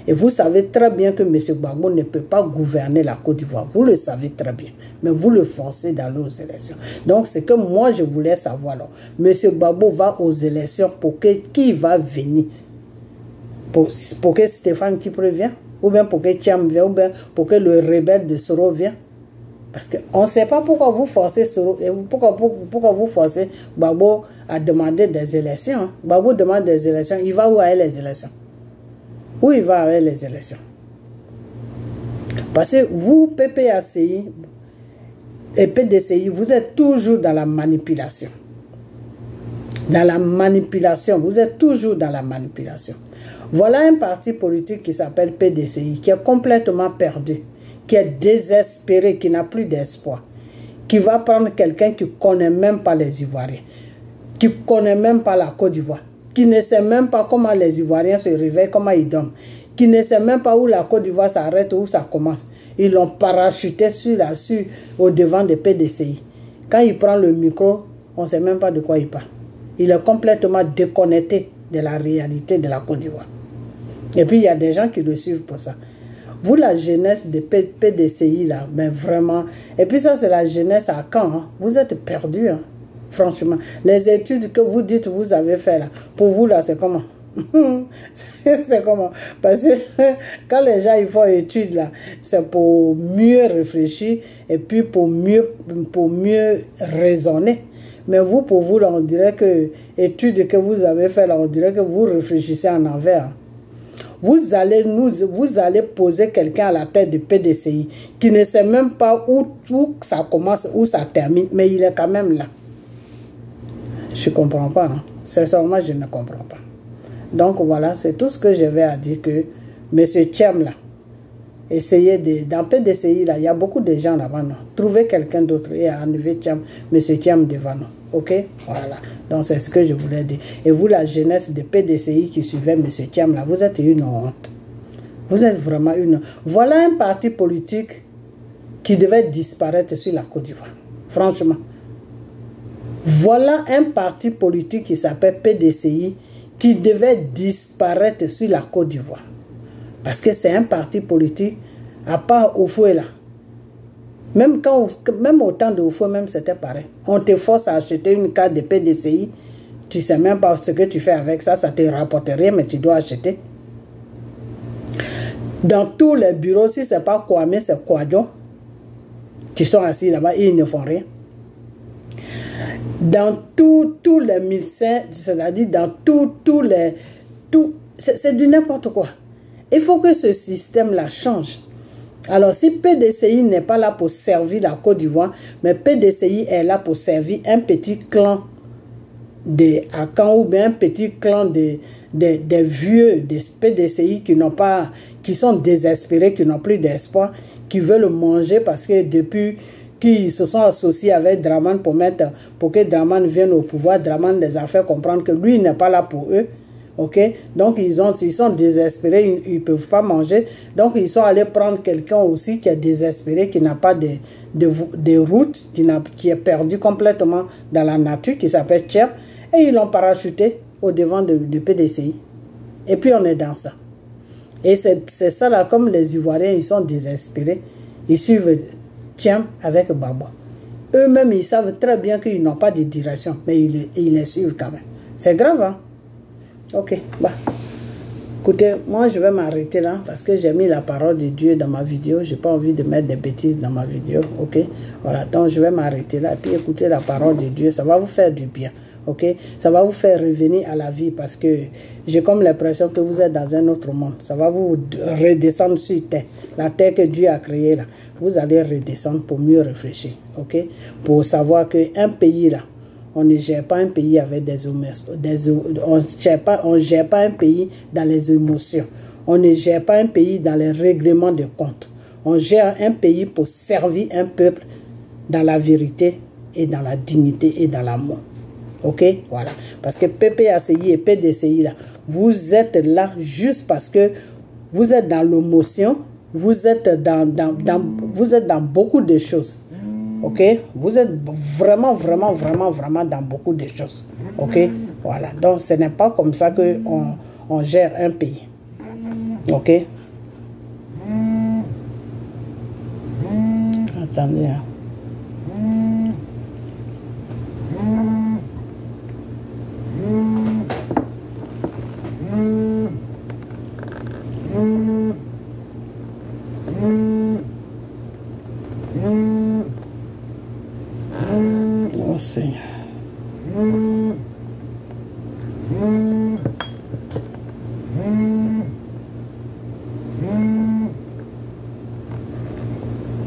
Et vous savez très bien que M. Gbagbo ne peut pas gouverner la Côte d'Ivoire. Vous le savez très bien. Mais vous le forcez d'aller aux élections. Donc, c'est que moi, je voulais savoir. Alors, M. Gbagbo va aux élections pour que qui va venir? Pour que Stéphane Kipre vienne? Ou bien pour que Thiam vienne? Ou bien pour que le rebelle de Soro vienne? Parce qu'on ne sait pas pourquoi vous forcez pourquoi vous forcez Gbagbo à demander des élections. Gbagbo demande des élections. Il va où avec les élections? Où il va avec les élections? Parce que vous, PPACI et PDCI, vous êtes toujours dans la manipulation. Dans la manipulation. Vous êtes toujours dans la manipulation. Voilà un parti politique qui s'appelle PDCI, qui est complètement perdu, qui est désespéré, qui n'a plus d'espoir, qui va prendre quelqu'un qui ne connaît même pas les Ivoiriens, qui ne connaît même pas la Côte d'Ivoire, qui ne sait même pas comment les Ivoiriens se réveillent, comment ils dorment, qui ne sait même pas où la Côte d'Ivoire s'arrête, où ça commence. ils l'ont parachuté au devant des PDCI. Quand il prend le micro, on ne sait même pas de quoi il parle. Il est complètement déconnecté de la réalité de la Côte d'Ivoire. Et puis il y a des gens qui le suivent pour ça. Vous, la jeunesse des PDCI, là, mais vraiment... Et puis ça, c'est la jeunesse à Caen. Hein. Vous êtes perdus, hein. Franchement. Les études que vous dites vous avez fait, là, pour vous, là, c'est comment? C'est comment? Parce que quand les gens ils font études, là, c'est pour mieux réfléchir et puis pour mieux raisonner. Mais vous, pour vous, là, on dirait que études que vous avez fait, là, on dirait que vous réfléchissez en envers. Vous allez poser quelqu'un à la tête du PDCI qui ne sait même pas où ça commence, où ça termine, mais il est quand même là. Je ne comprends pas. Hein. Sincèrement, je ne comprends pas. Donc voilà, c'est tout ce que j'avais à dire que M. Thiam là, essayez dans PDCI là, il y a beaucoup de gens là-bas, non. Trouvez quelqu'un d'autre et enlevez Thiam, M. Thiam devant nous. Ok, voilà. Donc c'est ce que je voulais dire. Et vous, la jeunesse de PDCI qui suivait M. Thiam là, vous êtes une honte. Vous êtes vraiment une honte. Voilà un parti politique qui devait disparaître sur la Côte d'Ivoire. Franchement. Voilà un parti politique qui s'appelle PDCI qui devait disparaître sur la Côte d'Ivoire. Parce que c'est un parti politique, à part Oufoué là. Même au temps de Oufoué, même c'était pareil. On te force à acheter une carte de PDCI, tu ne sais même pas ce que tu fais avec ça, ça ne te rapporte rien, mais tu dois acheter. Dans tous les bureaux, si ce n'est pas Kwame, c'est Kwadjo, qui sont assis là-bas, ils ne font rien. Dans tous les médecins, c'est-à-dire dans c'est du n'importe quoi. Il faut que ce système-là change. Alors, si PDCI n'est pas là pour servir la Côte d'Ivoire, mais PDCI est là pour servir un petit clan de Akan ou bien un petit clan des vieux des PDCI qui sont désespérés, qui n'ont plus d'espoir, qui veulent manger parce que depuis qu'ils se sont associés avec Draman pour que Draman vienne au pouvoir, Draman les a fait comprendre que lui n'est pas là pour eux. Ok, donc ils sont désespérés, ils ne peuvent pas manger. Donc ils sont allés prendre quelqu'un aussi qui est désespéré, qui n'a pas de route, qui est perdu complètement dans la nature, qui s'appelle Thiam, et ils l'ont parachuté au devant de PDCI. Et puis on est dans ça. Et c'est ça là, comme les Ivoiriens, ils sont désespérés, ils suivent Thiam avec Baba. Eux-mêmes, ils savent très bien qu'ils n'ont pas de direction, mais ils les suivent quand même. C'est grave, hein? Ok, bah. Écoutez, moi je vais m'arrêter là parce que j'ai mis la parole de Dieu dans ma vidéo. Je n'ai pas envie de mettre des bêtises dans ma vidéo. Ok, voilà, donc je vais m'arrêter là. Puis écoutez la parole de Dieu, ça va vous faire du bien. Ok, ça va vous faire revenir à la vie parce que j'ai comme l'impression que vous êtes dans un autre monde. Ça va vous redescendre sur terre, la terre que Dieu a créée là. Vous allez redescendre pour mieux réfléchir. Ok, pour savoir qu'un pays là, on ne gère pas un pays avec on ne gère pas un pays dans les émotions. On ne gère pas un pays dans les règlements de compte. On gère un pays pour servir un peuple dans la vérité et dans la dignité et dans l'amour. Ok, voilà. Parce que PPACI et PDCI, là, vous êtes là juste parce que vous êtes dans l'émotion, vous êtes dans beaucoup de choses. Ok, vous êtes vraiment dans beaucoup de choses. Ok, voilà. Donc, ce n'est pas comme ça qu'on gère un pays. Ok. Attendez. Hein. Oh Seigneur.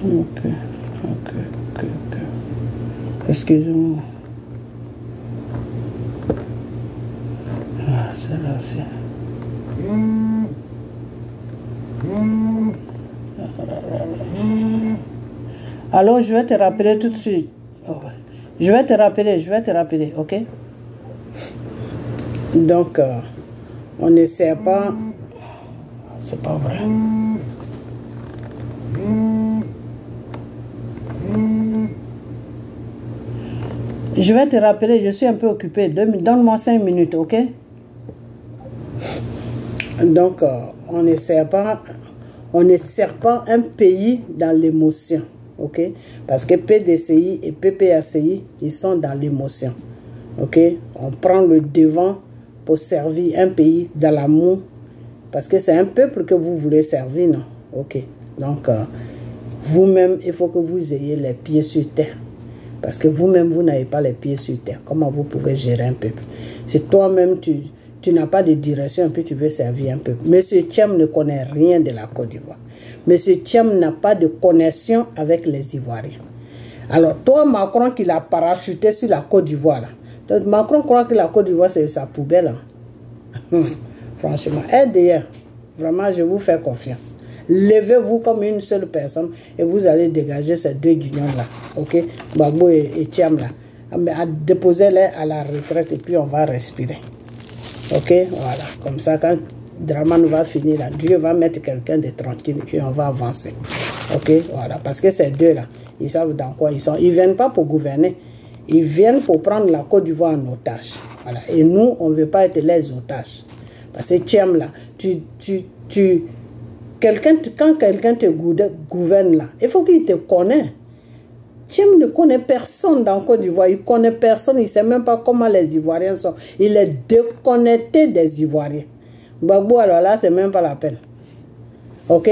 Ok. Excusez-moi. Ah, c'est là, c'est... Alors, je vais te rappeler tout de suite. Oh, ouais. Je vais te rappeler, ok? Donc, on n'essaie pas... C'est pas vrai. Je vais te rappeler, je suis un peu occupée. Donne-moi 5 minutes, ok? Donc, on ne sert pas un pays dans l'émotion, ok? Parce que PDCI et PPACI, ils sont dans l'émotion, ok? On prend le devant pour servir un pays dans l'amour, parce que c'est un peuple que vous voulez servir, non? Ok. Donc, vous-même, il faut que vous ayez les pieds sur terre. Parce que vous-même, vous n'avez pas les pieds sur terre. Comment vous pouvez gérer un peuple? Si toi-même, tu n'as pas de direction, puis tu veux servir un peuple. Monsieur Thiam ne connaît rien de la Côte d'Ivoire. Monsieur Thiam n'a pas de connexion avec les Ivoiriens. Alors, toi, Macron, qui l'a parachuté sur la Côte d'Ivoire, là. Donc, Macron croit que la Côte d'Ivoire, c'est sa poubelle. Hein. Franchement, aidez. Vraiment, je vous fais confiance. Levez-vous comme une seule personne et vous allez dégager ces deux guignons-là. Ok? Gbagbo et Thiam là. Déposez-les à la retraite et puis on va respirer. Ok? Voilà. Comme ça, quand Dramane va finir là, Dieu va mettre quelqu'un de tranquille et on va avancer. Ok? Voilà. Parce que ces deux-là, ils savent dans quoi ils sont. Ils ne viennent pas pour gouverner. Ils viennent pour prendre la Côte d'Ivoire en otage. Voilà. Et nous, on ne veut pas être les otages. Parce que Thiam là, quand quelqu'un te gouverne là, il faut qu'il te connaisse. Thiam ne connaît personne dans Côte d'Ivoire. Il ne connaît personne. Il ne sait même pas comment les Ivoiriens sont. Il est déconnecté des Ivoiriens. Gbagbo, alors là, c'est même pas la peine. Ok?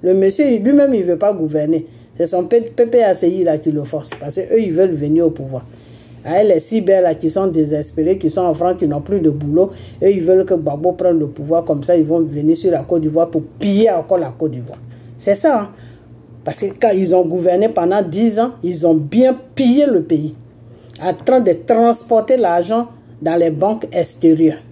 Le monsieur, lui-même, il ne veut pas gouverner. C'est son PPACI là qui le force. Parce qu'eux, ils veulent venir au pouvoir. Les cyber là qui sont désespérés, qui sont en France, qui n'ont plus de boulot, eux ils veulent que Gbagbo prenne le pouvoir, comme ça ils vont venir sur la Côte d'Ivoire pour piller encore la Côte d'Ivoire. C'est ça, hein? Parce que quand ils ont gouverné pendant 10 ans, ils ont bien pillé le pays, en train de transporter l'argent dans les banques extérieures.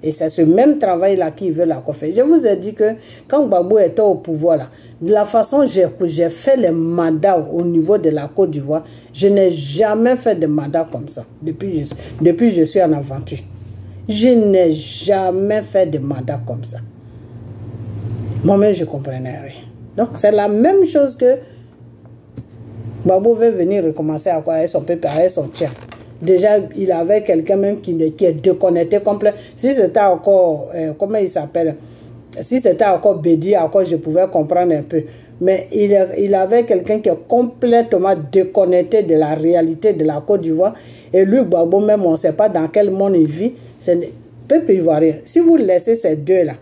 Et c'est ce même travail-là qu'ils veulent encore faire. Je vous ai dit que quand Gbagbo était au pouvoir, là, de la façon dont j'ai fait les mandats au niveau de la Côte d'Ivoire, je n'ai jamais fait de mandat comme ça. Depuis que je suis en aventure. Je n'ai jamais fait de mandat comme ça. Moi-même, je ne comprenais rien. Donc, c'est la même chose que Gbagbo veut venir recommencer à quoi avec son peuple, avec son tien. Déjà, il avait quelqu'un même qui est déconnecté complet. Si c'était encore, comment il s'appelle? Si c'était encore Bédi, encore je pouvais comprendre un peu. Mais il avait quelqu'un qui est complètement déconnecté de la réalité de la Côte d'Ivoire. Et lui, Gbagbo, même, on ne sait pas dans quel monde il vit. C'est le peuple ivoirien. Si vous laissez ces deux-là,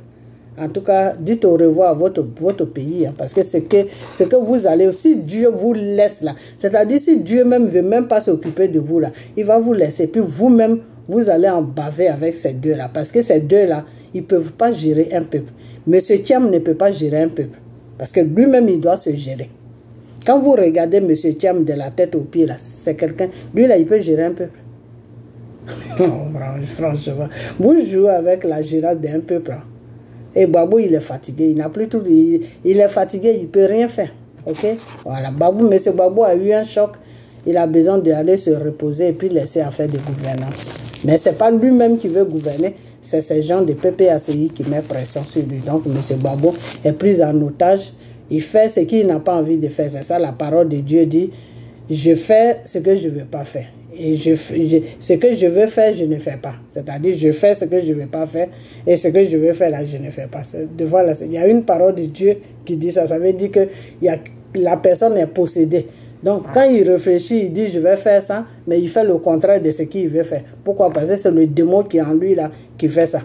en tout cas, dites au revoir à votre pays. Hein, parce que c'est que vous allez, si Dieu vous laisse là, c'est-à-dire si Dieu même ne veut même pas s'occuper de vous là, il va vous laisser. Puis vous-même, vous allez en baver avec ces deux-là. Parce que ces deux-là, ils ne peuvent pas gérer un peuple. Monsieur Thiam ne peut pas gérer un peuple. Parce que lui-même, il doit se gérer. Quand vous regardez Monsieur Thiam de la tête aux pieds, là, c'est quelqu'un... Lui, là, il peut gérer un peuple. Franchement, vous jouez avec la gérance d'un peuple. Là. Et Gbagbo, il est fatigué. Il n'a plus tout... Il est fatigué, il ne peut rien faire. Ok? Voilà. Monsieur Gbagbo a eu un choc. Il a besoin d'aller se reposer et puis laisser à faire des gouvernances. Mais ce n'est pas lui-même qui veut gouverner. C'est ces gens de PPACI qui mettent pression sur lui. Donc, M. Gbagbo est pris en otage. Il fait ce qu'il n'a pas envie de faire. C'est ça, la parole de Dieu dit, je fais ce que je ne veux pas faire. Et ce que je veux faire, je ne fais pas. C'est-à-dire, je fais ce que je ne veux pas faire. Et ce que je veux faire, là, je ne fais pas. Voilà, il y a une parole de Dieu qui dit ça. Ça veut dire que la personne est possédée. Donc, quand il réfléchit, il dit, je vais faire ça, mais il fait le contraire de ce qu'il veut faire. Pourquoi? Parce que c'est le démon qui est en lui, là, qui fait ça.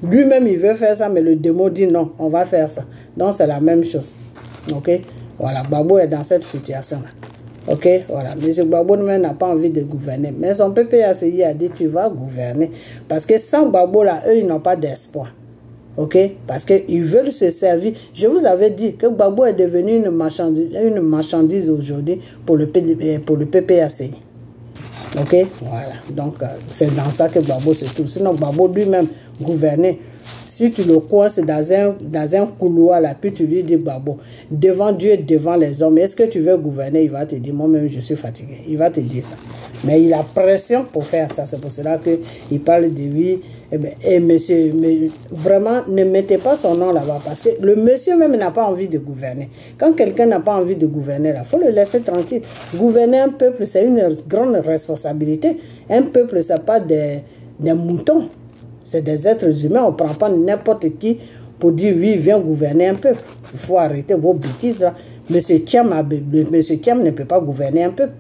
Lui-même, il veut faire ça, mais le démon dit non, on va faire ça. Donc, c'est la même chose. Ok? Voilà, Gbagbo est dans cette situation-là. Ok? Voilà. M. Gbagbo n'a pas envie de gouverner. Mais son PPACI a dit, tu vas gouverner. Parce que sans Gbagbo, là, eux, ils n'ont pas d'espoir. Ok? Parce qu'ils veulent se servir. Je vous avais dit que Gbagbo est devenu une marchandise aujourd'hui pour le PPACI. Ok? Voilà. Donc, c'est dans ça que Gbagbo se trouve. Sinon, Gbagbo lui-même gouverner. Si tu le coinces dans un couloir là, puis tu lui dis Gbagbo, devant Dieu, devant les hommes, est-ce que tu veux gouverner? Il va te dire, moi-même, je suis fatigué. Il va te dire ça. Mais il a pression pour faire ça. C'est pour cela qu'il parle de lui. Et monsieur, mais vraiment, ne mettez pas son nom là-bas parce que le monsieur même n'a pas envie de gouverner. Quand quelqu'un n'a pas envie de gouverner, il faut le laisser tranquille. Gouverner un peuple, c'est une grande responsabilité. Un peuple, ce n'est pas des moutons. C'est des êtres humains. On ne prend pas n'importe qui pour dire oui, viens gouverner un peuple. Il faut arrêter vos bêtises là. Monsieur Thiam ne peut pas gouverner un peuple.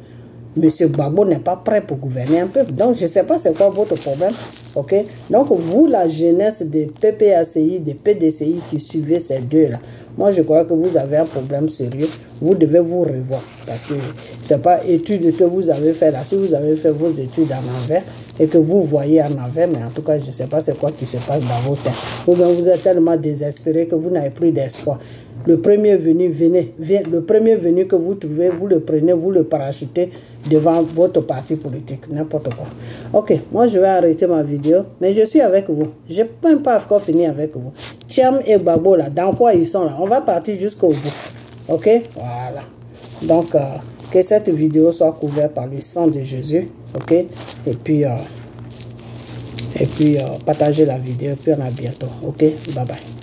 Monsieur Gbagbo n'est pas prêt pour gouverner un peuple. Donc, je ne sais pas c'est quoi votre problème. Ok? Donc, vous, la jeunesse des PPACI, des PDCI qui suivez ces deux-là, moi, je crois que vous avez un problème sérieux. Vous devez vous revoir. Parce que ce n'est pas études que vous avez fait là. Si vous avez fait vos études en envers et que vous voyez en envers, mais en tout cas, je ne sais pas c'est quoi qui se passe dans vos têtes. Ou bien vous êtes tellement désespéré que vous n'avez plus d'espoir. Le premier venu, le premier venu que vous trouvez, vous le prenez, vous le parachutez devant votre parti politique, n'importe quoi. Ok, moi je vais arrêter ma vidéo, mais je suis avec vous. Je n'ai même pas encore fini avec vous. Thiam et Gbagbo là, dans quoi ils sont là? On va partir jusqu'au bout. Ok, voilà. Donc, que cette vidéo soit couverte par le sang de Jésus. Ok, et puis partagez la vidéo, et puis on a bientôt. Ok, bye bye.